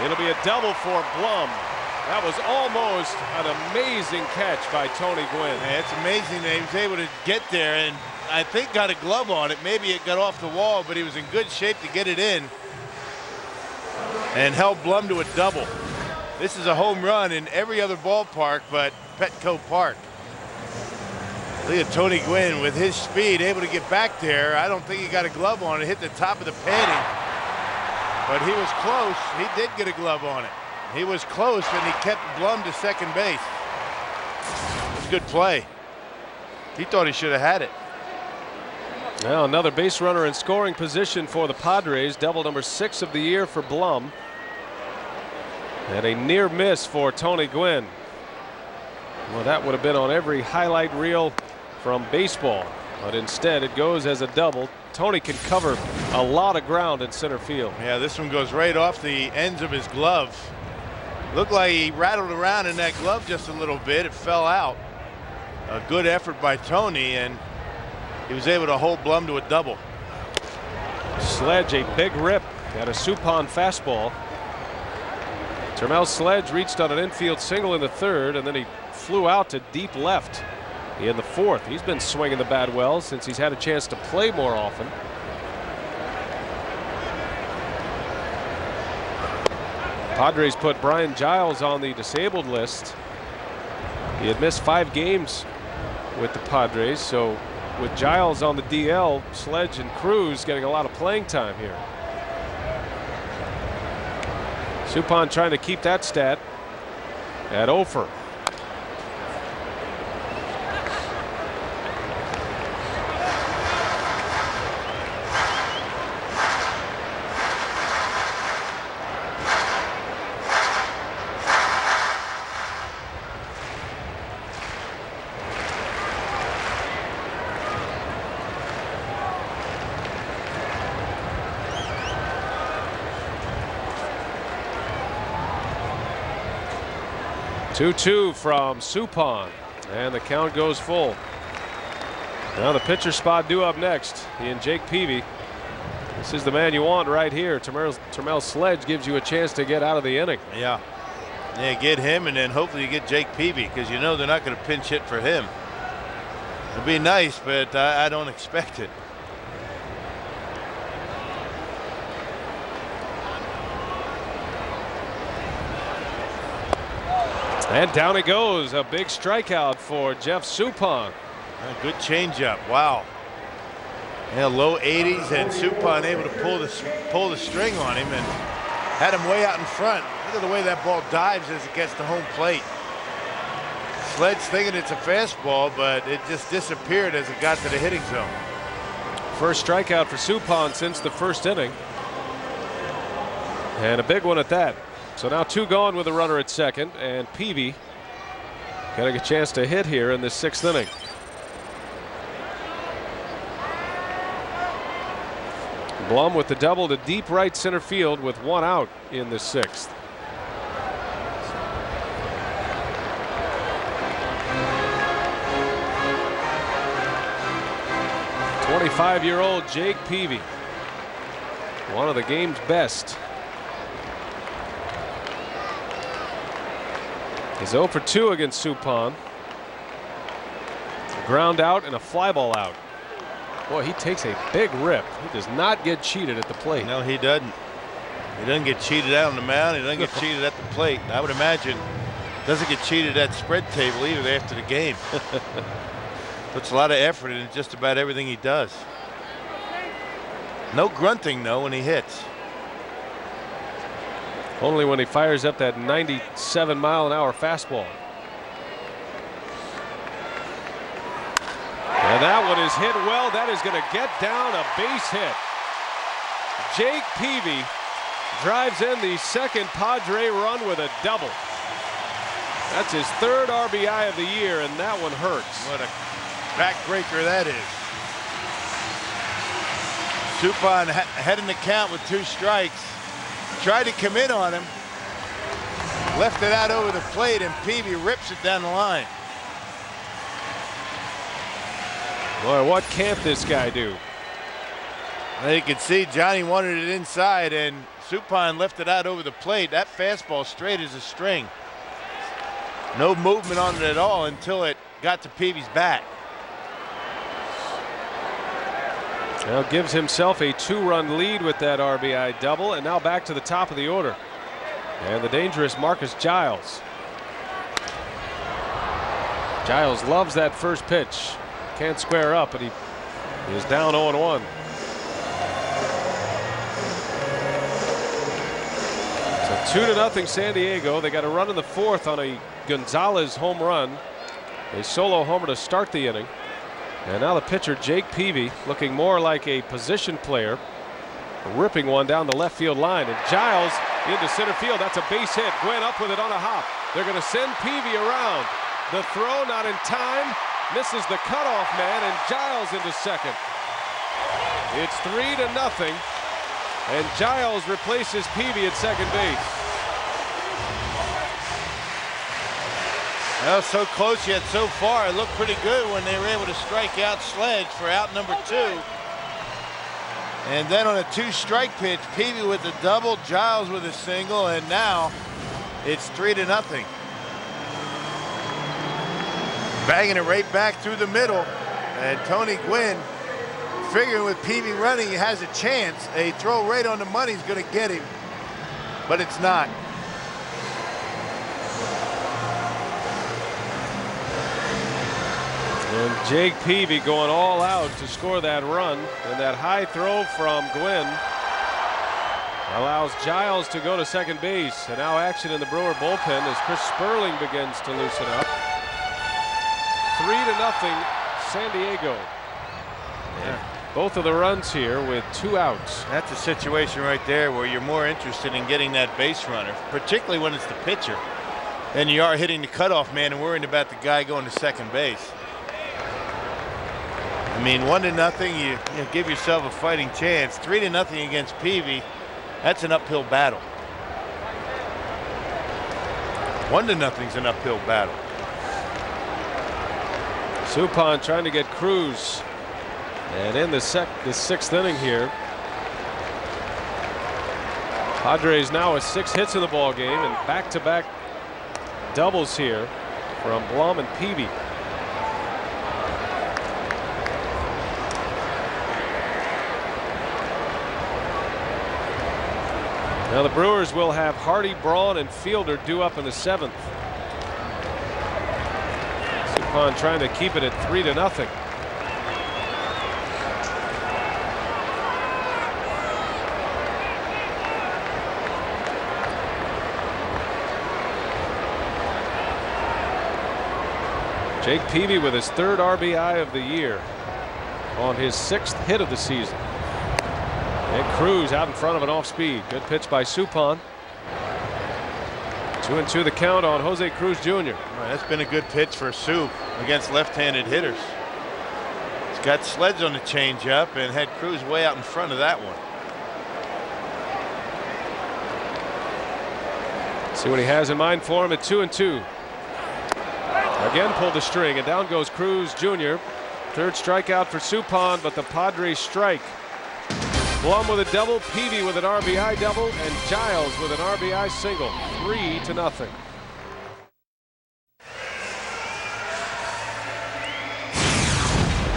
It'll be a double for Blum. That was almost an amazing catch by Tony Gwynn.
Yeah, it's amazing that he was able to get there, and I think got a glove on it. Maybe it got off the wall, but he was in good shape to get it in and held Blum to a double. This is a home run in every other ballpark but Petco Park. Look at Tony Gwynn with his speed able to get back there. I don't think he got a glove on it. Hit the top of the padding, but he was close. He did get a glove on it. He was close, and he kept Blum to second base. It was a good play. He thought he should have had it.
Now another base runner in scoring position for the Padres. Double number 6 of the year for Blum. And a near miss for Tony Gwynn. Well, that would have been on every highlight reel from baseball, but instead it goes as a double. Tony can cover a lot of ground in center field.
Yeah, this one goes right off the ends of his glove. Looked like he rattled around in that glove just a little bit. It fell out. A good effort by Tony, and he was able to hold Blum to a double.
Sledge, a big rip at a Suppan fastball. Termel Sledge reached on an infield single in the 3rd, and then he flew out to deep left in the 4th. He's been swinging the bat well since he's had a chance to play more often. Padres put Brian Giles on the disabled list. He had missed 5 games with the Padres, so with Giles on the DL, Sledge and Cruz getting a lot of playing time here. Suppan trying to keep that stat at 0 for. Two from Suppan, and the count goes full. Now the pitcher spot due up next in Jake Peavy. This is the man you want right here. Termel Sledge gives you a chance to get out of the inning.
Yeah, get him, and then hopefully you get Jake Peavy, because you know they're not going to pinch hit for him. It'd be nice, but I don't expect it.
And down it goes. A big strikeout for Jeff Suppan.
A good changeup. Wow. Yeah, low 80s, and Suppan able to pull the string on him and had him way out in front. Look at the way that ball dives as it gets to home plate. Sledge thinking it's a fastball, but it just disappeared as it got to the hitting zone.
First strikeout for Suppan since the 1st inning. And a big one at that. So now 2 gone with a runner at second, and Peavy getting a chance to hit here in the 6th inning. Blum with the double to deep right center field with 1 out in the 6th. '25-year-old Jake Peavy, one of the game's best. He's 0 for 2 against Suppan. Ground out and a fly ball out. Boy, he takes a big rip. He does not get cheated at the plate.
No, he doesn't. He doesn't get cheated out on the mound. He doesn't get cheated at the plate. I would imagine doesn't get cheated at the spread table either after the game. Puts a lot of effort in just about everything he does. No grunting though when he hits.
Only when he fires up that 97-mile-an-hour fastball. And that one is hit well. That is going to get down a base hit. Jake Peavy drives in the second Padre run with a double. That's his third RBI of the year, and that one hurts.
What a backbreaker that is. Suppan head in the count with 2 strikes. Tried to come in on him. Left it out over the plate, and Peavy rips it down the line.
Boy, what can't this guy do?
You can see Johnny wanted it inside, and Suppan left it out over the plate. That fastball straight as a string. No movement on it at all until it got to Peavy's bat.
Now gives himself a 2-run lead with that RBI double, and now back to the top of the order. And the dangerous Marcus Giles. Giles loves that first pitch. Can't square up, but he is down 0-1. So 2-0 San Diego. They got a run in the 4th on a Gonzalez home run. A solo homer to start the inning. And now the pitcher Jake Peavy looking more like a position player, ripping one down the left field line, and Giles into center field. That's a base hit. Gwynn up with it on a hop. They're going to send Peavy around. The throw not in time, misses the cutoff man, and Giles into second. It's 3-0, and Giles replaces Peavy at second base.
Well, so close yet so far. It looked pretty good when they were able to strike out Sledge for out number 2. And then on a 2-strike pitch, Peavy with the double, Giles with a single, and now it's 3-0. Banging it right back through the middle. And Tony Gwynn, figuring with Peavy running, he has a chance. A throw right on the money is going to get him, but it's not.
And Jake Peavy going all out to score that run, and that high throw from Gwynn allows Giles to go to second base. And now action in the Brewer bullpen as Chris Sperling begins to loosen up. 3-0 San Diego. Yeah. Both of the runs here with 2 outs.
That's a situation right there where you're more interested in getting that base runner, particularly when it's the pitcher, than you are hitting the cutoff man and worrying about the guy going to second base. I mean, 1-0, you give yourself a fighting chance. 3-0 against Peavy, that's an uphill battle. 1-0's an uphill battle.
Suppan trying to get Cruz, and in the 6th inning here, Padres now with 6 hits in the ball game, and back-to-back doubles here from Blum and Peavy. Now the Brewers will have Hardy, Braun, and Fielder due up in the 7th. Suppan trying to keep it at 3-0. Jake Peavy with his 3rd RBI of the year on his 6th hit of the season. And Cruz out in front of an off-speed. Good pitch by Suppan. 2-2 the count on Jose Cruz Jr.
Right, that's been a good pitch for Sup against left-handed hitters. He's got Sledge on the changeup and had Cruz way out in front of that one.
See what he has in mind for him at 2-2. Again pulled the string, and down goes Cruz Jr. 3rd strikeout for Suppan, but the Padres strike. Blum with a double, Peavy with an RBI double, and Giles with an RBI single. 3-0.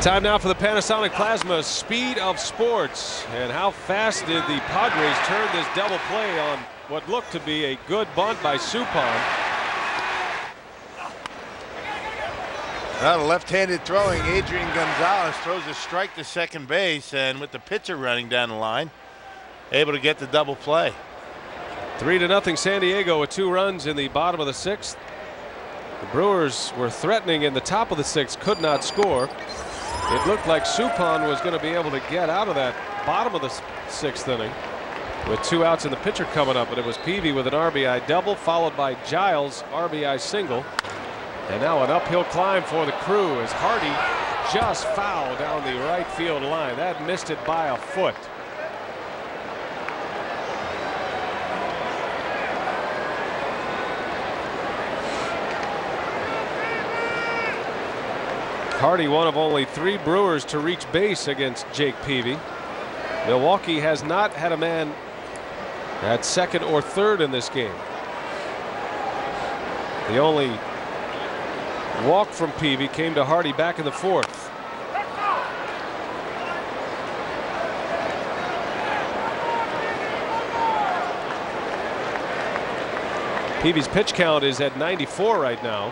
Time now for the Panasonic Plasma Speed of Sports. And how fast did the Padres turn this double play on what looked to be a good bunt by Suppan?
Well, left-handed throwing, Adrian Gonzalez throws a strike to second base, and with the pitcher running down the line, able to get the double play.
3-0 San Diego with 2 runs in the bottom of the 6th. The Brewers were threatening in the top of the 6th, could not score. It looked like Suppan was going to be able to get out of that bottom of the 6th inning with 2 outs and the pitcher coming up, but it was Peavy with an RBI double followed by Giles' RBI single. And now an uphill climb for the Crew as Hardy just fouled down the right field line. That missed it by a foot. Hardy, one of only 3 Brewers to reach base against Jake Peavy. Milwaukee has not had a man at 2nd or 3rd in this game. The only walk from Peavy came to Hardy back in the 4th. Peavy's pitch count is at 94 right now.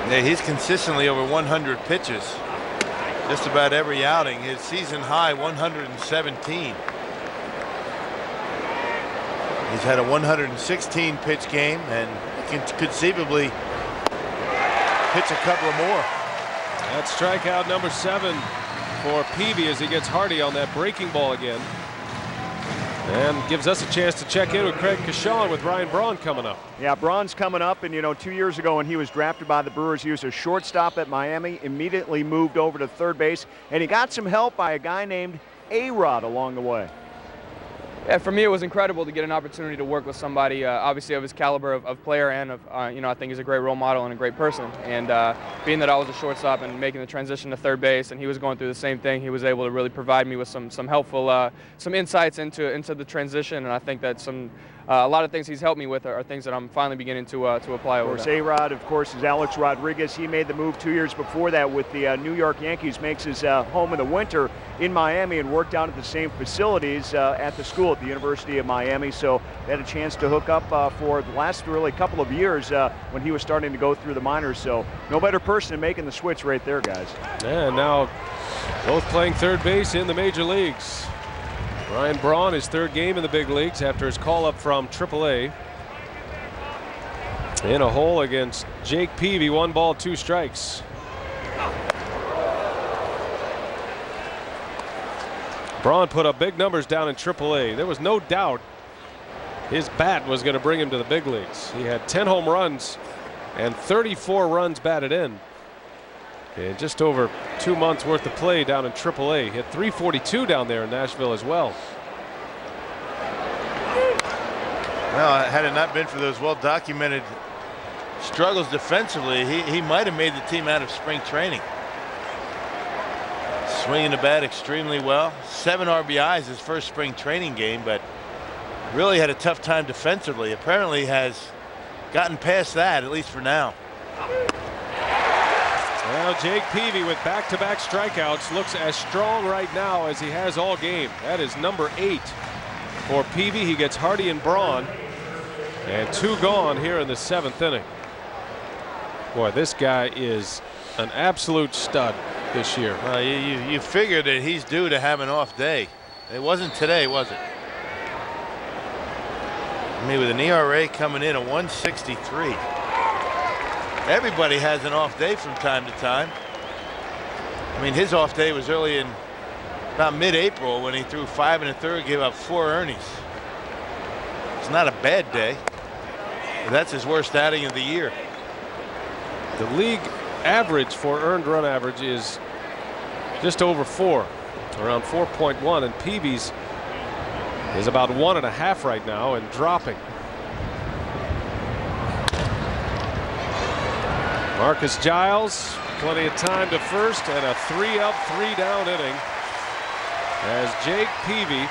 Yeah, he's consistently over 100 pitches just about every outing. His season high 117. He's had a 116 pitch game and can conceivably pitch a couple more.
That's strikeout number 7 for Peavy as he gets Hardy on that breaking ball again. And gives us a chance to check in with Craig Kashawn with Ryan Braun coming up.
Yeah, Braun's coming up, and 2 years ago when he was drafted by the Brewers, he was a shortstop at Miami, immediately moved over to 3rd base, and he got some help by a guy named A-Rod along the way.
Yeah, for me it was incredible to get an opportunity to work with somebody obviously of his caliber of player and of I think he's a great role model and a great person. And being that I was a shortstop and making the transition to 3rd base and he was going through the same thing, he was able to really provide me with some helpful some insights into the transition. And I think that a lot of things he's helped me with are things that I'm finally beginning to apply over.
Of course, A-Rod, of course, is Alex Rodriguez. He made the move 2 years before that with the New York Yankees, makes his home in the winter in Miami and worked out at the same facilities at the school at the University of Miami. So they had a chance to hook up for the last really couple of years when he was starting to go through the minors. So no better person than making the switch right there, guys.
And now both playing 3rd base in the major leagues. Ryan Braun, his 3rd game in the big leagues after his call up from AAA. In a hole against Jake Peavy, 1 ball, 2 strikes. Braun put up big numbers down in AAA. There was no doubt his bat was going to bring him to the big leagues. He had 10 home runs and 34 runs batted in. And just over 2 months worth of play down in AAA. Hit .342 down there in Nashville as well.
Well, had it not been for those well-documented struggles defensively, he might have made the team out of spring training. Swinging the bat extremely well. 7 RBIs his first spring training game, but really had a tough time defensively. Apparently has gotten past that, at least for now.
Well, Jake Peavy with back-to-back strikeouts looks as strong right now as he has all game. That is number 8 for Peavy. He gets Hardy and Braun, and 2 gone here in the 7th inning. Boy, this guy is an absolute stud this year.
You figure that he's due to have an off day. It wasn't today, was it? I mean, with an ERA coming in at 163. Everybody has an off day from time to time. I mean, his off day was early in about mid-April when he threw 5 1/3, gave up 4 earnings. It's not a bad day, but that's his worst outing of the year.
The league average for earned run average is just over 4, around 4.1, and Peavy's is about 1.5 right now and dropping. Marcus Giles, plenty of time to first, and a 3-up, 3-down inning as Jake Peavy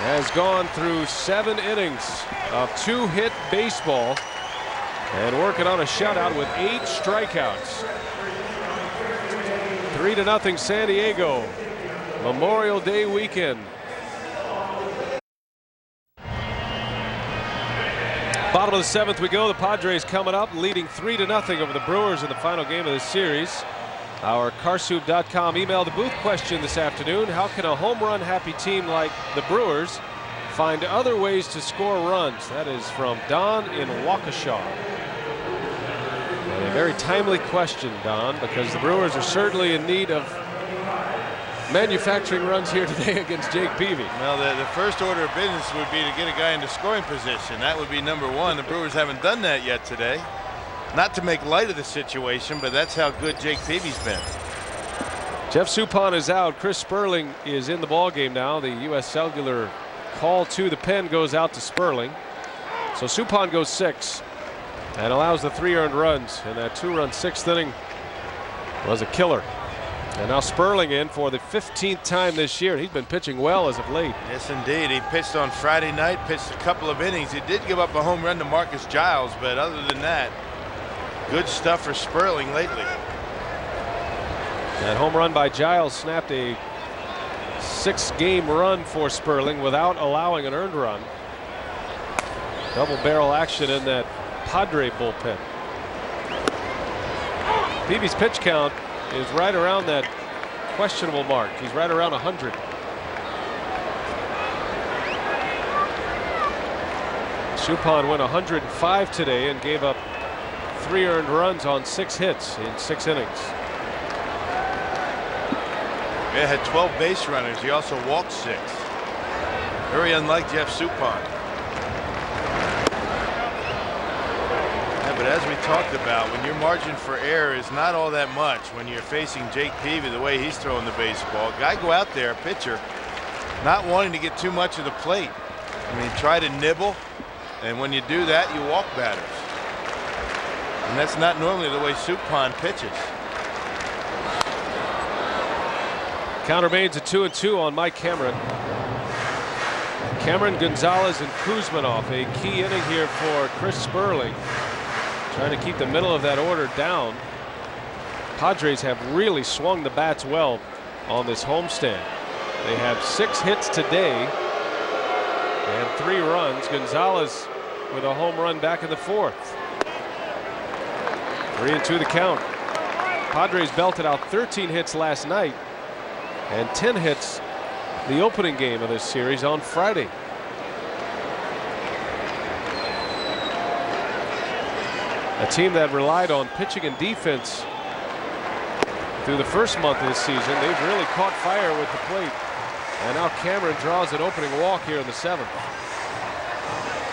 has gone through 7 innings of 2-hit baseball and working on a shutout with 8 strikeouts. 3-0 San Diego. Memorial Day weekend. Bottom of the 7th we go. The Padres coming up, leading 3-0 over the Brewers in the final game of this series. Our Carsoup.com email the booth question this afternoon: how can a home run happy team like the Brewers find other ways to score runs. That is from Don in Waukesha. And a very timely question, Don, because the Brewers are certainly in need of manufacturing runs here today against Jake Peavy.
Well, the first order of business would be to get a guy into scoring position. That would be number one. The Brewers haven't done that yet today. Not to make light of the situation, but that's how good Jake Peavy's been.
Jeff Suppan is out. Chris Sperling is in the ball game now. The U.S. Cellular call to the pen goes out to Sperling. So Suppan goes 6 and allows the 3 earned runs. And that 2-run 6th inning was a killer. And now Sperling in for the 15th time this year. He's been pitching well as of late.
Yes, indeed. He pitched on Friday night, pitched a couple of innings. He did give up a home run to Marcus Giles, but other than that, good stuff for Sperling lately.
That home run by Giles snapped a 6-game run for Sperling without allowing an earned run. Double barrel action in that Padre bullpen. Peavy's pitch count is right around that questionable mark. He's right around 100. Suppan went 105 today and gave up 3 earned runs on 6 hits in 6 innings.
He had 12 base runners. He also walked 6. Very unlike Jeff Suppan. Yeah, but as we talked about, when your margin for error is not all that much, when you're facing Jake Peavy the way he's throwing the baseball, guy go out there, pitcher, not wanting to get too much of the plate. I mean, try to nibble, and when you do that, you walk batters. And that's not normally the way Suppan pitches.
Counter remains at 2-2 on Mike Cameron. Cameron, Gonzalez, and Kuzmanov. A key inning here for Chris Sperling, trying to keep the middle of that order down. Padres have really swung the bats well on this homestand. They have 6 hits today and 3 runs. Gonzalez with a home run back in the 4th. 3-2 the count. Padres belted out 13 hits last night and 10 hits the opening game of this series on Friday. A team that relied on pitching and defense through the first month of the season. They've really caught fire with the plate. And now Cameron draws an opening walk here in the 7th.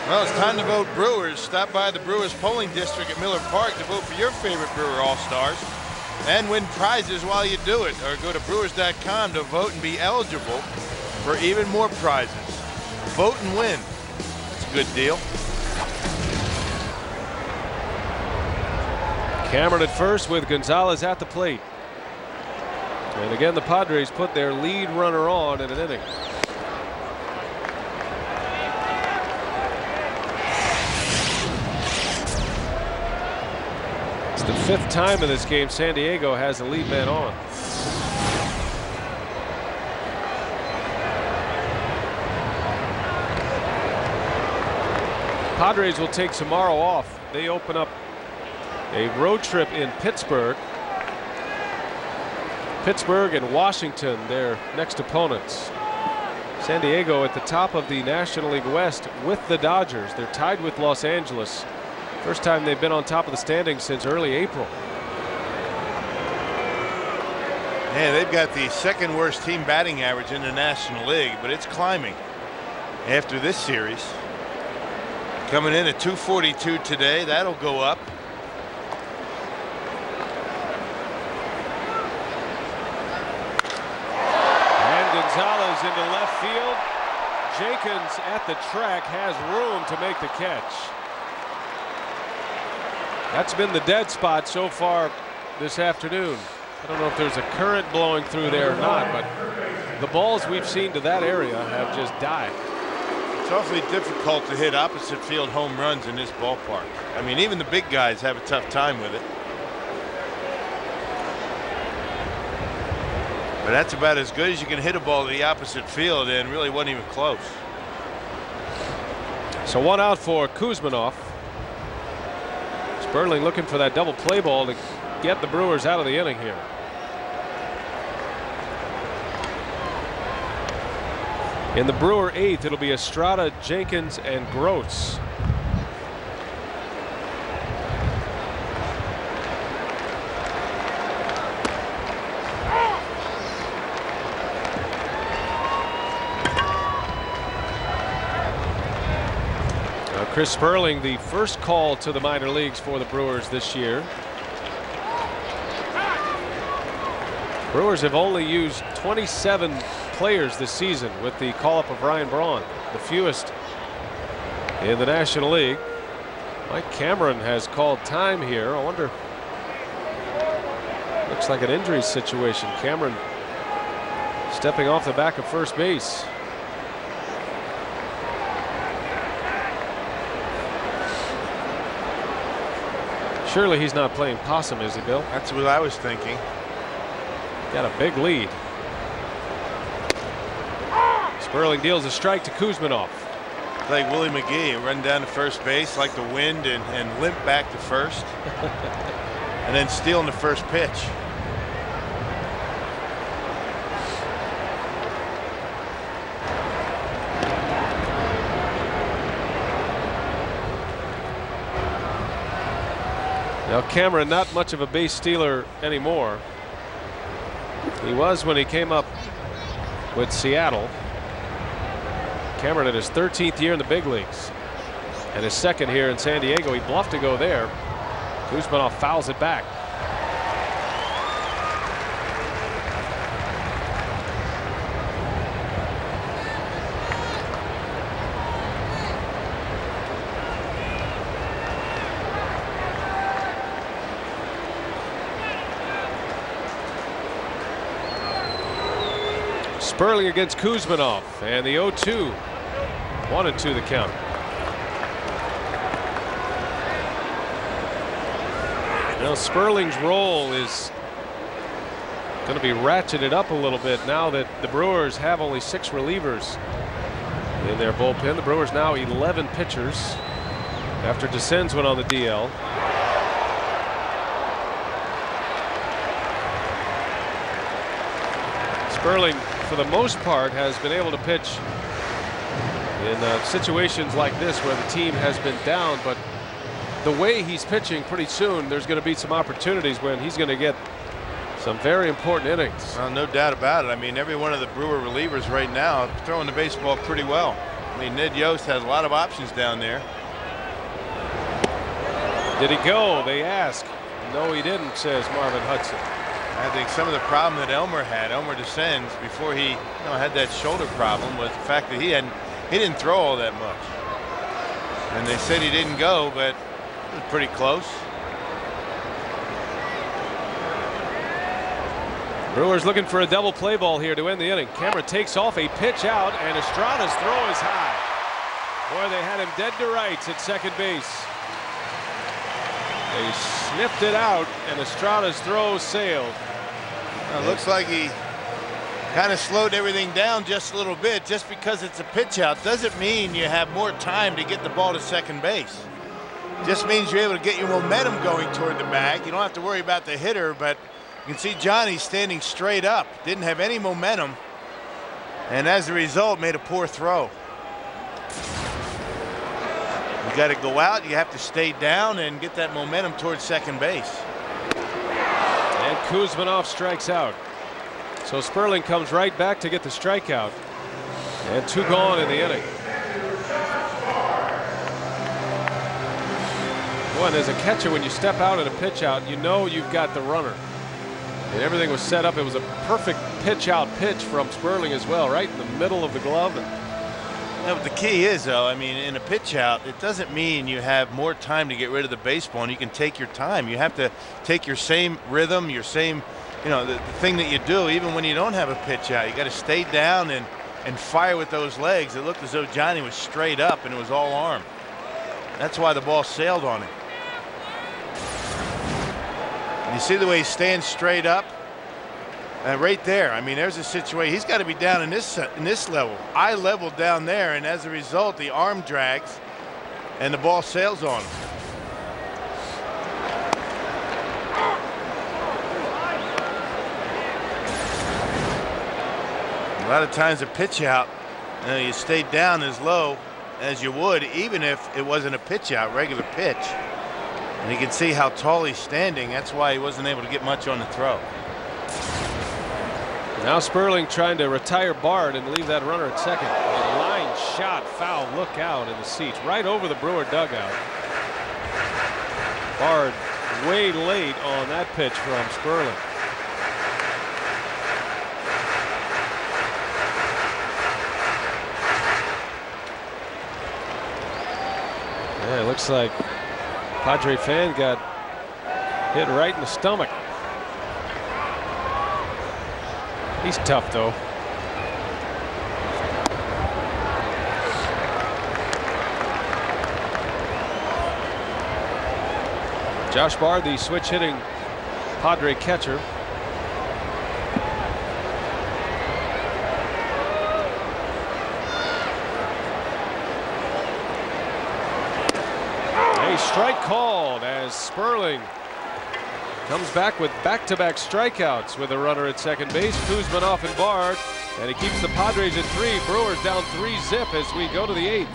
Well, it's time to vote Brewers. Stop by the Brewers polling district at Miller Park to vote for your favorite Brewer All-Stars and win prizes while you do it. Or go to Brewers.com to vote and be eligible for even more prizes. Vote and win. It's a good deal.
Cameron at first with Gonzalez at the plate. And again, the Padres put their lead runner on in an inning. It's the 5th time in this game San Diego has a lead man on. Padres will take tomorrow off. They open up a road trip in Pittsburgh. Pittsburgh and Washington, their next opponents. San Diego at the top of the National League West with the Dodgers. They're tied with Los Angeles. First time they've been on top of the standings since early April.
Yeah, they've got the 2nd worst team batting average in the National League, but it's climbing after this series. Coming in at 242 today. That'll go up.
Gonzalez into left field. Jenkins at the track has room to make the catch. That's been the dead spot so far this afternoon. I don't know if there's a current blowing through there or not, but the balls we've seen to that area have just died.
It's awfully difficult to hit opposite field home runs in this ballpark. I mean, even the big guys have a tough time with it. But that's about as good as you can hit a ball to the opposite field, and really wasn't even close.
So 1 out for Kuzmanov. Sperling looking for that double play ball to get the Brewers out of the inning here. In the Brewer 8th, it'll be Estrada, Jenkins, and Gross. Chris Sperling, the first call to the minor leagues for the Brewers this year. Brewers have only used 27 players this season with the call-up of Ryan Braun, the fewest in the National League. Mike Cameron has called time here. I wonder, looks like an injury situation. Cameron stepping off the back of first base. Surely he's not playing possum, is he, Bill?
That's what I was thinking.
Got a big lead. Sperling deals a strike to Kuzminov.
Like Willie McGee, run down to first base like the wind and limp back to first. And then stealing the first pitch.
Now Cameron, not much of a base stealer anymore. He was when he came up with Seattle. Cameron in his 13th year in the big leagues and his second here in San Diego. He bluffed to go there. Kuzminov fouls it back. Sperling against Kuzminov, and the 0-2. 1-2 the count. Now Sperling's role is going to be ratcheted up a little bit now that the Brewers have only 6 relievers in their bullpen. The Brewers now 11 pitchers after Descends went on the DL. Sperling, for the most part, has been able to pitch in situations like this where the team has been down, but the way he's pitching, pretty soon there's going to be some opportunities when he's going to get some very important innings.
Well, no doubt about it. I mean, every one of the Brewer relievers right now throwing the baseball pretty well. I mean, Ned Yost has a lot of options down there.
Did he go? They ask. No, he didn't, says Marvin Hudson.
I think some of the problem that Elmer Descends, before he had that shoulder problem, was the fact that he didn't throw all that much. And they said he didn't go, but it was pretty close.
Brewers looking for a double play ball here to end the inning. Cameron takes off a pitch out, and Estrada's throw is high. Boy, they had him dead to rights at second base. They sniffed it out, and Estrada's throw sailed.
Well, it looks like he kind of slowed everything down just a little bit. Just because it's a pitch out doesn't mean you have more time to get the ball to second base. Just means you're able to get your momentum going toward the bag. You don't have to worry about the hitter, but you can see Johnny standing straight up, didn't have any momentum, and as a result made a poor throw. You got to go out, you have to stay down and get that momentum towards second base.
And Kuzminov strikes out. So Sperling comes right back to get the strikeout. And 2 gone in the inning. Boy, and as a catcher, when you step out in a pitch out, you know you've got the runner. And everything was set up. It was a perfect pitch out pitch from Sperling as well, right in the middle of the glove.
Yeah, but the key is, though, I mean, in a pitch out, it doesn't mean you have more time to get rid of the baseball and you can take your time. You have to take your same rhythm, your same, the thing that you do even when you don't have a pitch out. You got to stay down and fire with those legs. It looked as though Johnny was straight up and it was all arm. That's why the ball sailed on him. And you see the way he stands straight up? Right there, I mean, there's a situation. He's got to be down in this level, eye level down there, and as a result, the arm drags, and the ball sails on him. A lot of times a pitch out, You stayed down as low as you would, even if it wasn't a pitch out, regular pitch. And you can see how tall he's standing. That's why he wasn't able to get much on the throw.
Now Sperling trying to retire Bard and leave that runner at second. A line shot, foul, look out in the seats, right over the Brewer dugout. Bard way late on that pitch from Sperling. Yeah, it looks like Padre fan got hit right in the stomach. He's tough, though. Josh Bard, the switch hitting Padre catcher. A strike called as Sperling comes back with back-to-back strikeouts with a runner at second base. Kuzman off and Bard, and he keeps the Padres at 3. Brewers down 3-zip as we go to the 8th.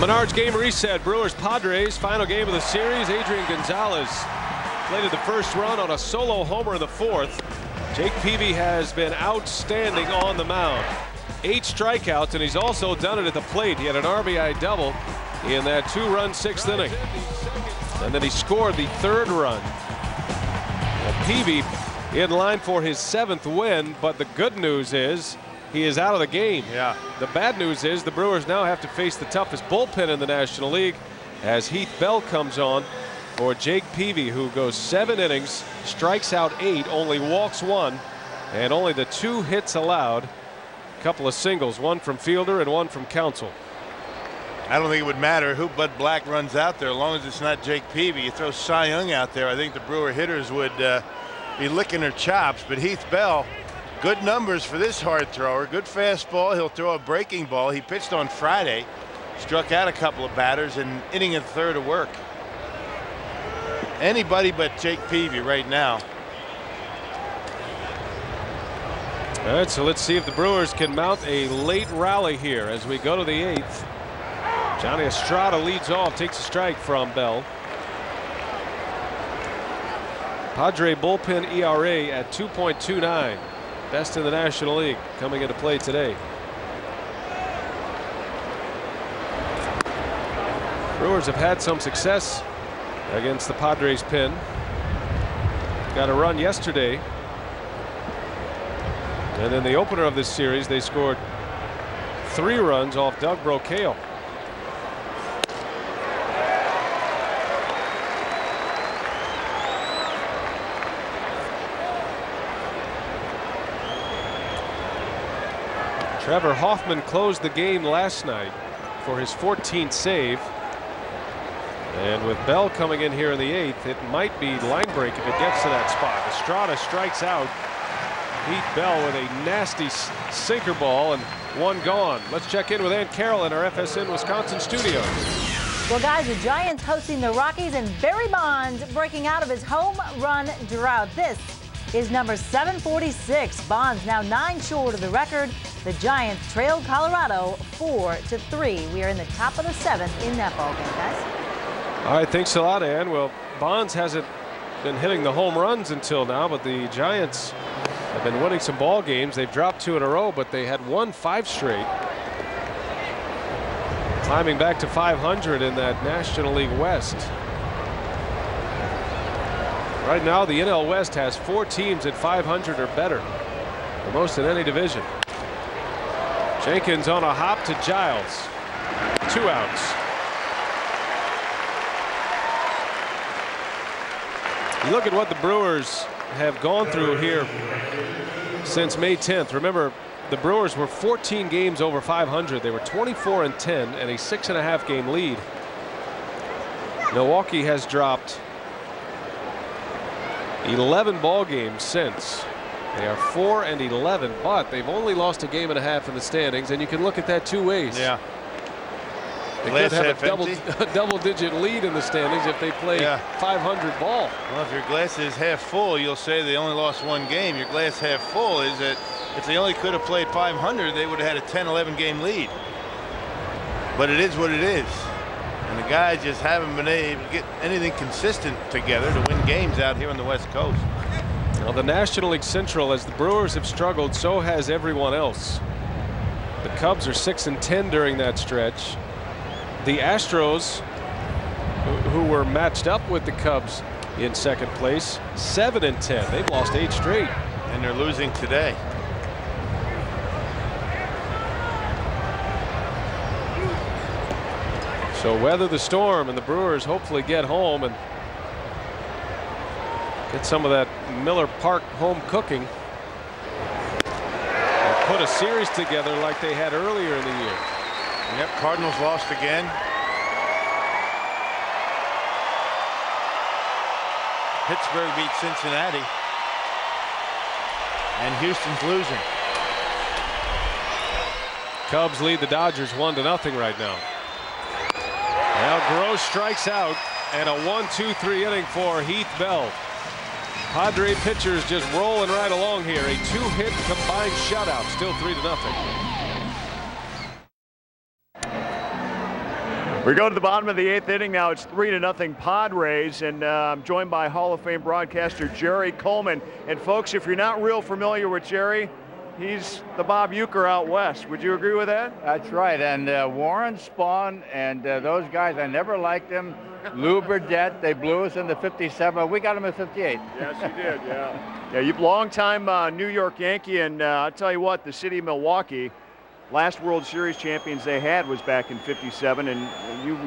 Menards game reset. Brewers Padres, final game of the series. Adrian Gonzalez plated the first run on a solo homer in the 4th. Jake Peavy has been outstanding on the mound. 8 strikeouts, and he's also done it at the plate. He had an RBI double in that 2-run 6th inning. And then he scored the 3rd run. Well, Peavy in line for his 7th win, but the good news is he is out of the game.
Yeah.
The bad news is the Brewers now have to face the toughest bullpen in the National League as Heath Bell comes on for Jake Peavy, who goes 7 innings, strikes out 8, only walks 1, and only the 2 hits allowed. A couple of singles, 1 from Fielder and 1 from Counsell.
I don't think it would matter who Bud Black runs out there, as long as it's not Jake Peavy. You throw Cy Young out there, I think the Brewer hitters would be licking their chops. But Heath Bell, good numbers for this hard thrower. Good fastball. He'll throw a breaking ball. He pitched on Friday, struck out a couple of batters, and inning and 3rd of work. Anybody but Jake Peavy right now.
All right, so let's see if the Brewers can mount a late rally here as we go to the 8th. Johnny Estrada leads off, takes a strike from Bell. Padre bullpen ERA at 2.29, best in the National League, coming into play today. Brewers have had some success against the Padres pen. Got a run yesterday. And in the opener of this series, they scored 3 runs off Doug Brocail. Trevor Hoffman closed the game last night for his 14th save. And with Bell coming in here in the 8th, it might be line break if it gets to that spot. Estrada strikes out Heath Bell with a nasty sinker ball, and 1 gone. Let's check in with Ann Carroll in our FSN Wisconsin studio.
Well, guys, the Giants hosting the Rockies, and Barry Bonds breaking out of his home run drought. This is number 746. Bonds now 9 short of the record. The Giants trailed Colorado 4-3. We are in the top of the 7th in that ball game, guys.
All right, thanks a lot, Ann. Well, Bonds hasn't been hitting the home runs until now, but the Giants have been winning some ball games. They've dropped 2 in a row, but they had won 5 straight. Climbing back to 500 in that National League West. Right now, the NL West has 4 teams at 500 or better, the most in any division. Jenkins on a hop to Giles. 2 outs. You look at what the Brewers have gone through here since May 10th. Remember, the Brewers were 14 games over 500. They were 24-10 and a 6.5 game lead. Milwaukee has dropped 11 ball games since. They are 4-11, but they've only lost a game and a half in the standings, and you can look at that 2 ways.
Yeah.
They could have a double-digit lead in the standings if they play 500 ball.
Well, if your glass is half full, you'll say they only lost one game. Your glass half full is that if they only could have played 500, they would have had a 10-11 game lead. But it is what it is. And the guys just haven't been able to get anything consistent together to win games out here on the West Coast.
Well, the National League Central, as the Brewers have struggled, so has everyone else. The Cubs are 6-10 during that stretch. The Astros, who were matched up with the Cubs in second place, 7-10. They've lost 8 straight.
And they're losing today.
So weather the storm, and the Brewers hopefully get home and get some of that Miller Park home cooking and put a series together like they had earlier in the year.
Yep, Cardinals lost again. Pittsburgh beat Cincinnati. And Houston's losing.
Cubs lead the Dodgers 1-0 right now. Now Gross strikes out, and a 1-2-3 inning for Heath Bell. Padre pitchers just rolling right along here. A 2-hit combined shutout, still 3-0.
We go to the bottom of the 8th inning now. It's 3-0 Padres, and I'm joined by Hall of Fame broadcaster Jerry Coleman. And folks, if you're not real familiar with Jerry, he's the Bob Uecker out west. Would you agree with that?
That's right. And Warren Spahn and those guys, I never liked them. Lou Burdette, they blew us in the 57. We got them in 58.
Yes, you did, yeah. Yeah, you've long-time New York Yankee, and I'll tell you what, the city of Milwaukee, last World Series champions they had was back in 57, and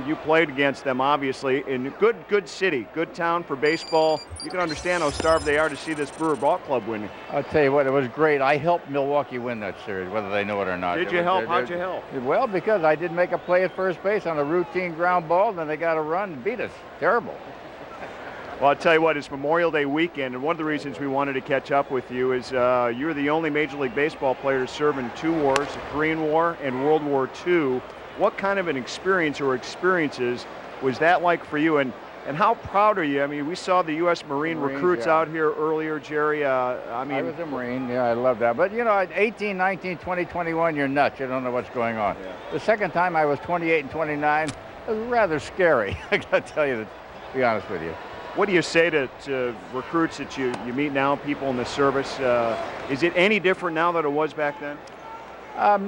you played against them, obviously, in good city, good town for baseball. You can understand how starved they are to see this Brewer Ball Club winning.
I'll tell you what, it was great. I helped Milwaukee win that series, whether they know it or not.
Did you help? How'd you help?
Well, because I did make a play at first base on a routine ground ball, then they got a run and beat us. Terrible.
Well, I'll tell you what, it's Memorial Day weekend, and one of the reasons we wanted to catch up with you is you're the only Major League Baseball player to serve in 2 wars, the Korean War and World War II. What kind of an experience or experiences was that like for you, and how proud are you? I mean, we saw the U.S. Marine recruits out here earlier, Jerry. I
was a Marine, yeah, I love that. But, you know, at 18, 19, 20, 21, you're nuts. You don't know what's going on. Yeah. The second time I was 28 and 29, it was rather scary, I got to tell you, to be honest with you.
What do you say to recruits that you meet now, people in the service? Is it any different now than it was back then?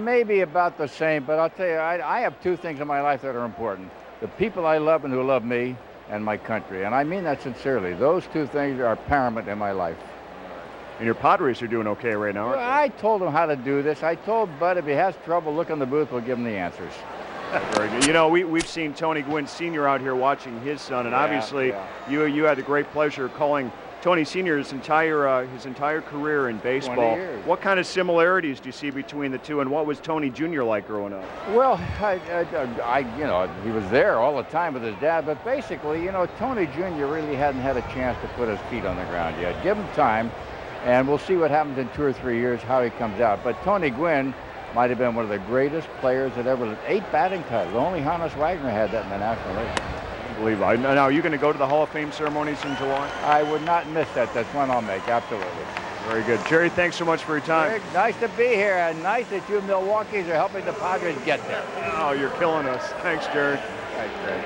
Maybe about the same, but I'll tell you, I have 2 things in my life that are important. The people I love and who love me, and my country. And I mean that sincerely. Those 2 things are paramount in my life.
And your Padres are doing okay right now, aren't they?
I told them how to do this. I told Bud if he has trouble, look in the booth, we'll give him the answers.
Very good. You know, we've seen Tony Gwynn Sr. out here watching his son, and obviously you had the great pleasure of calling Tony Sr. his entire career in baseball.
20 years.
What kind of similarities do you see between the two, and what was Tony Jr. like growing up?
Well, you know, he was there all the time with his dad, but basically, you know, Tony Jr. really hadn't had a chance to put his feet on the ground yet. Give him time, and we'll see what happens in 2 or 3 years, how he comes out. But Tony Gwynn might have been one of the greatest players that ever lived. 8 batting titles. Only Hannes Wagner had that in the National League.
Unbelievable. Now, are you going to go to the Hall of Fame ceremonies in July?
I would not miss that. That's one I'll make, absolutely.
Very good. Jerry, thanks so much for your time.
Very nice to be here, and nice that you Milwaukee's are helping the Padres get there.
Oh, you're killing us. Thanks, Jerry.
Thanks, Greg.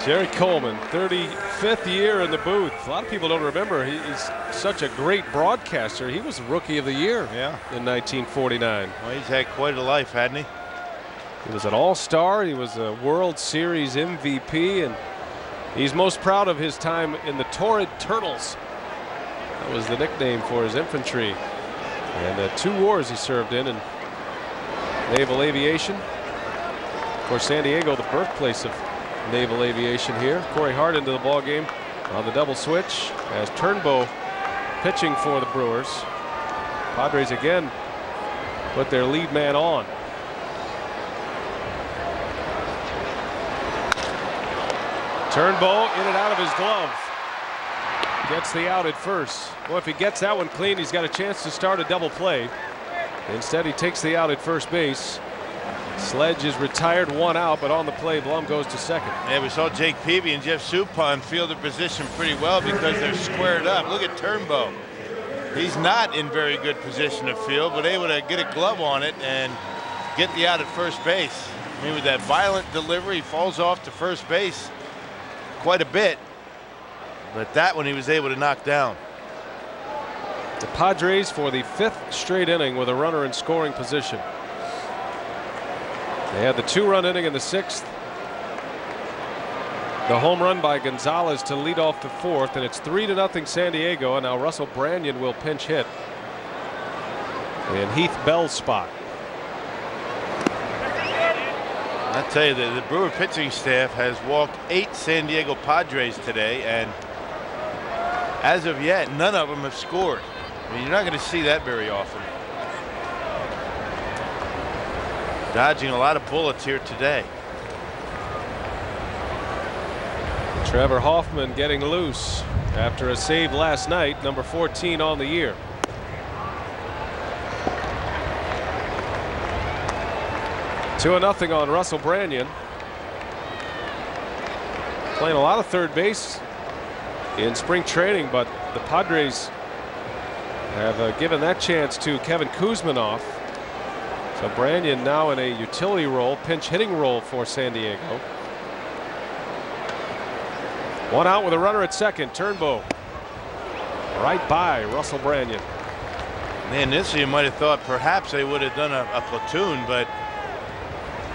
Jerry Coleman, 35th year in the booth. A lot of people don't remember he's such a great broadcaster. He was Rookie of the Year in 1949.
Well, he's had quite a life, hadn't he?
He was an all-star. He was a World Series MVP, and he's most proud of his time in the Torrid Turtles. That was the nickname for his infantry. And 2 wars he served in naval aviation. Of course, San Diego, the birthplace of naval aviation here. Corey Hart into the ball game on the double switch as Turnbow pitching for the Brewers. Padres again put their lead man on. Turnbow in and out of his glove. Gets the out at first. Well, if he gets that one clean, he's got a chance to start a double play. Instead, he takes the out at first base. Sledge is retired, 1 out, but on the play, Blum goes to second.
Yeah, we saw Jake Peavy and Jeff Suppan field their position pretty well because they're squared up. Look at Turnbow. He's not in very good position to field, but able to get a glove on it and get the out at first base. I mean, with that violent delivery, he falls off to first base quite a bit, but that one he was able to knock down.
The Padres for the 5th straight inning with a runner in scoring position. They had the 2-run inning in the 6th. The home run by Gonzalez to lead off the 4th, and it's 3-0 San Diego, and now Russell Branyan will pinch hit in Heath Bell's spot.
I tell you, the Brewer pitching staff has walked 8 San Diego Padres today, and as of yet, none of them have scored. I mean, you're not going to see that very often. Dodging a lot of bullets here today.
Trevor Hoffman getting loose after a save last night, number 14 on the year. 2-0 on Russell Branyan. Playing a lot of third base in spring training, but the Padres have given that chance to Kevin Kuzminoff. So Branyan now in a utility role, pinch hitting role for San Diego. 1 out with a runner at second. Turnbow right by Russell Branyan.
Man, this you might have thought perhaps they would have done a platoon, but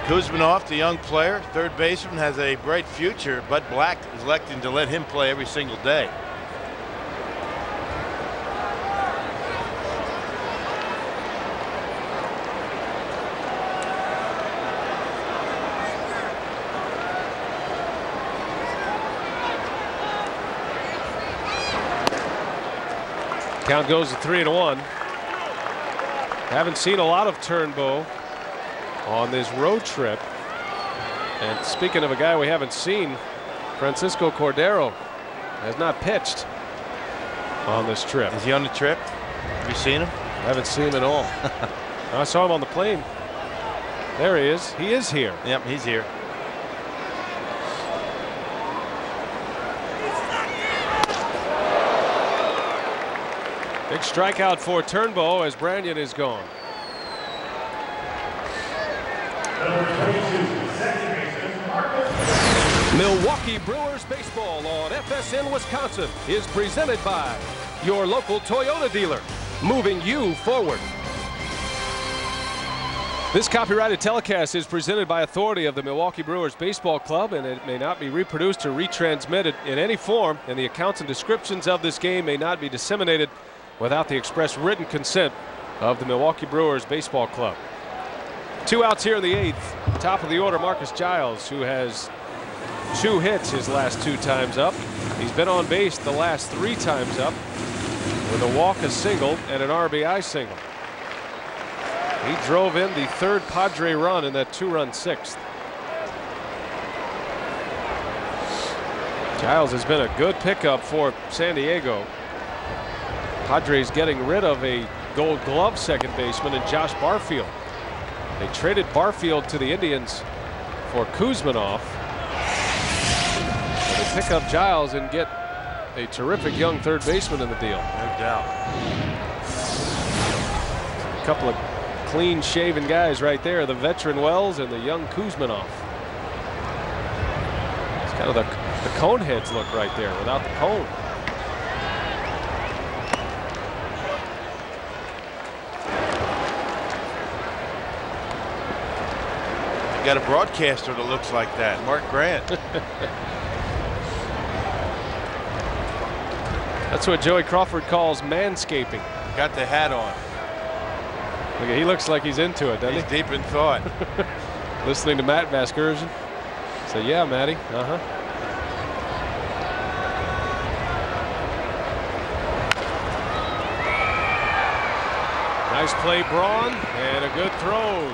Kuzminoff, the young player, third baseman, has a bright future. Bud Black is electing to let him play every single day.
Count goes to 3-1. Haven't seen a lot of Turnbow on this road trip. And speaking of a guy we haven't seen, Francisco Cordero has not pitched on this trip.
Is he on the trip? Have you seen him?
I haven't seen him at all. I saw him on the plane. There he is. He is here.
Yep, he's here.
Big strikeout for Turnbow as Branyan is gone. Milwaukee Brewers baseball on FSN Wisconsin is presented by your local Toyota dealer, moving you forward. This copyrighted telecast is presented by authority of the Milwaukee Brewers Baseball Club, and it may not be reproduced or retransmitted in any form, and the accounts and descriptions of this game may not be disseminated without the express written consent of the Milwaukee Brewers Baseball Club. 2 outs here in the 8th. Top of the order, Marcus Giles, who has 2 hits his last 2 times up. He's been on base the last 3 times up with a walk, a single, and an RBI single. He drove in the 3rd Padre run in that 2-run 6th. Giles has been a good pickup for San Diego. Padres getting rid of a Gold Glove second baseman in Josh Barfield. They traded Barfield to the Indians for Kuzminoff. So they pick up Giles and get a terrific young third baseman in the deal.
No doubt.
A couple of clean-shaven guys right there, the veteran Wells and the young Kuzminoff. It's kind of the Coneheads look right there without the cone.
Got a broadcaster that looks like that, Mark Grant.
That's what Joey Crawford calls manscaping.
Got the hat on.
Look, he looks like he's into it, doesn't
He's deep in thought.
Listening to Matt Vasgersian. So yeah, Matty. Nice play, Braun, and a good throw.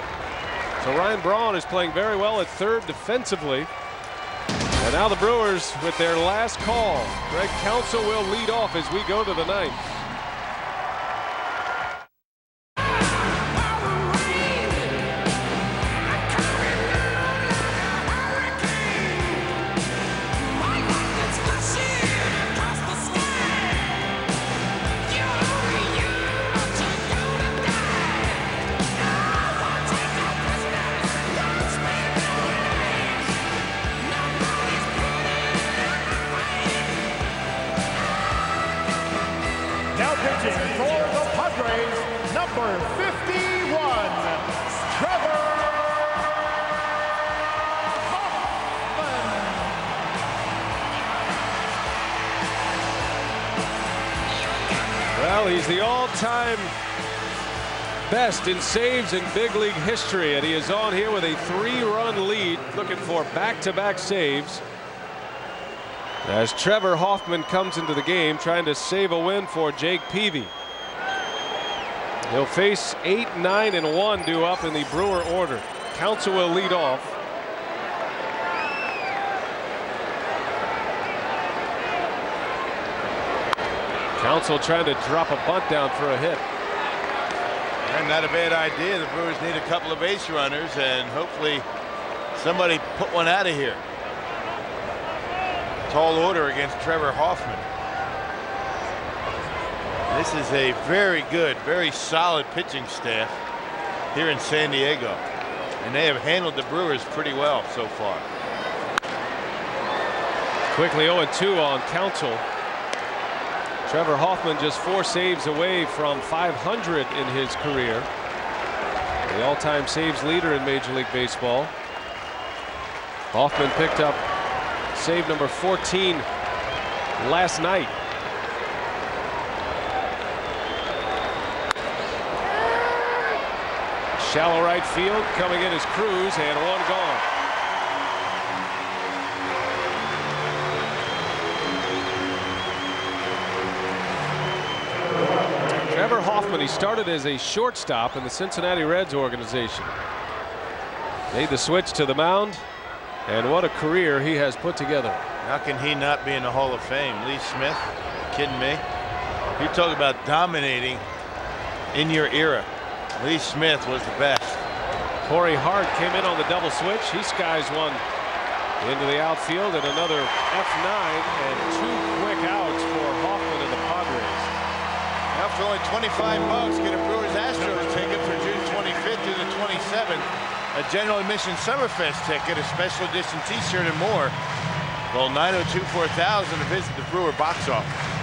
So Ryan Braun is playing very well at third defensively. And now the Brewers with their last call. Greg Counsell will lead off as we go to the 9th.
Pitching for the Padres, number 51, Trevor Hoffman.
Well, he's the all-time best in saves in big league history, and he is on here with a 3-run lead, looking for back-to-back saves as Trevor Hoffman comes into the game trying to save a win for Jake Peavy. He'll face 8, 9, and 1 due up in the Brewer order. Counsell will lead off. Counsell trying to drop a bunt down for a hit.
And not a bad idea. The Brewers need a couple of base runners, and hopefully somebody put one out of here. Tall order against Trevor Hoffman. This is a very good, very solid pitching staff here in San Diego, and they have handled the Brewers pretty well so far.
Quickly 0-2 on Counsell. Trevor Hoffman just 4 saves away from 500 in his career. The all-time saves leader in Major League Baseball. Hoffman picked up save number 14 last night. Shallow right field, coming in is Cruz, and 1 gone. Trevor Hoffman, he started as a shortstop in the Cincinnati Reds organization. Made the switch to the mound, and what a career he has put together.
How can he not be in the Hall of Fame? Lee Smith, kidding me? You talk about dominating in your era. Lee Smith was the best.
Corey Hart came in on the double switch. He skies one into the outfield, and another F9, and 2 quick outs for Hoffman and the Padres.
Now for only $25, get a Brewers Astros ticket for June 25th through the 27th. A general admission Summerfest ticket, a special edition t-shirt, and more. Call 902-4000 to visit the Brewer box office.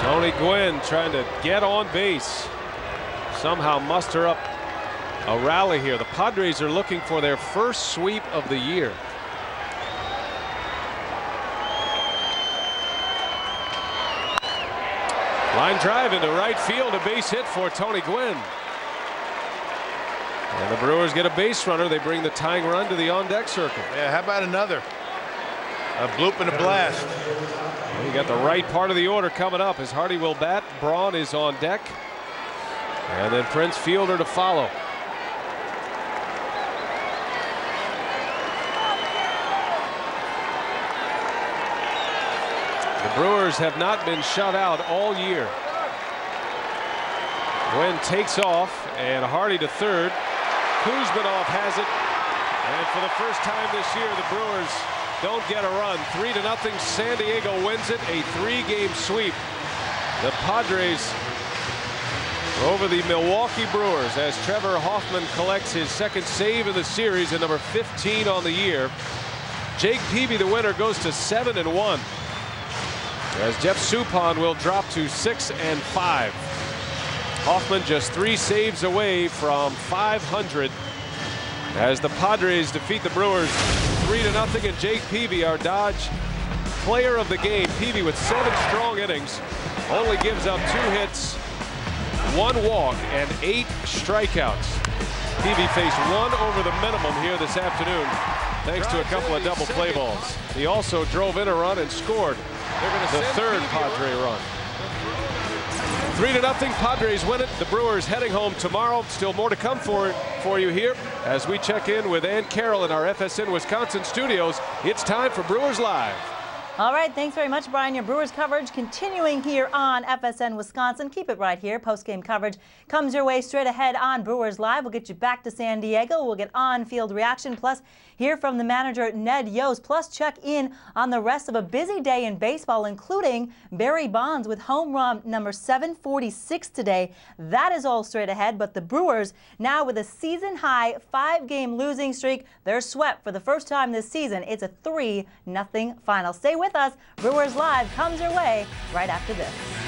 Tony Gwynn trying to get on base, somehow muster up a rally here. The Padres are looking for their first sweep of the year. Line drive into right field, a base hit for Tony Gwynn. And the Brewers get a base runner. They bring the tying run to the on-deck circle.
Yeah, how about another? A bloop and a blast.
You got the right part of the order coming up as Hardy will bat. Braun is on deck. And then Prince Fielder to follow. The Brewers have not been shut out all year. Gwynn takes off, and Hardy to third. Kuzminov has it. And for the first time this year, the Brewers don't get a run. 3-0. San Diego wins it. A 3-game sweep. The Padres over the Milwaukee Brewers as Trevor Hoffman collects his second save of the series and number 15 on the year. Jake Peavy, the winner, goes to 7-1. As Jeff Suppan will drop to 6-5. Hoffman just 3 saves away from 500 as the Padres defeat the Brewers 3-0. And Jake Peavy, our Dodge player of the game. Peavy with 7 strong innings, only gives up 2 hits, 1 walk, and 8 strikeouts. Peavy faced 1 over the minimum here this afternoon, thanks to a couple of double play balls. He also drove in a run and scored the third Padre run. 3-0. Padres win it. The Brewers heading home tomorrow. Still more to come for you here as we check in with Ann Carroll in our FSN Wisconsin studios. It's time for Brewers Live.
All right, thanks very much, Brian. Your Brewers coverage continuing here on FSN Wisconsin. Keep it right here. Post-game coverage comes your way straight ahead on Brewers Live. We'll get you back to San Diego. We'll get on-field reaction, plus hear from the manager, Ned Yost, plus check in on the rest of a busy day in baseball, including Barry Bonds with home run number 746 today. That is all straight ahead, but the Brewers, now with a season-high 5-game losing streak, they're swept for the first time this season. It's a 3-0 final. Stay with us. Brewers Live comes your way right after this.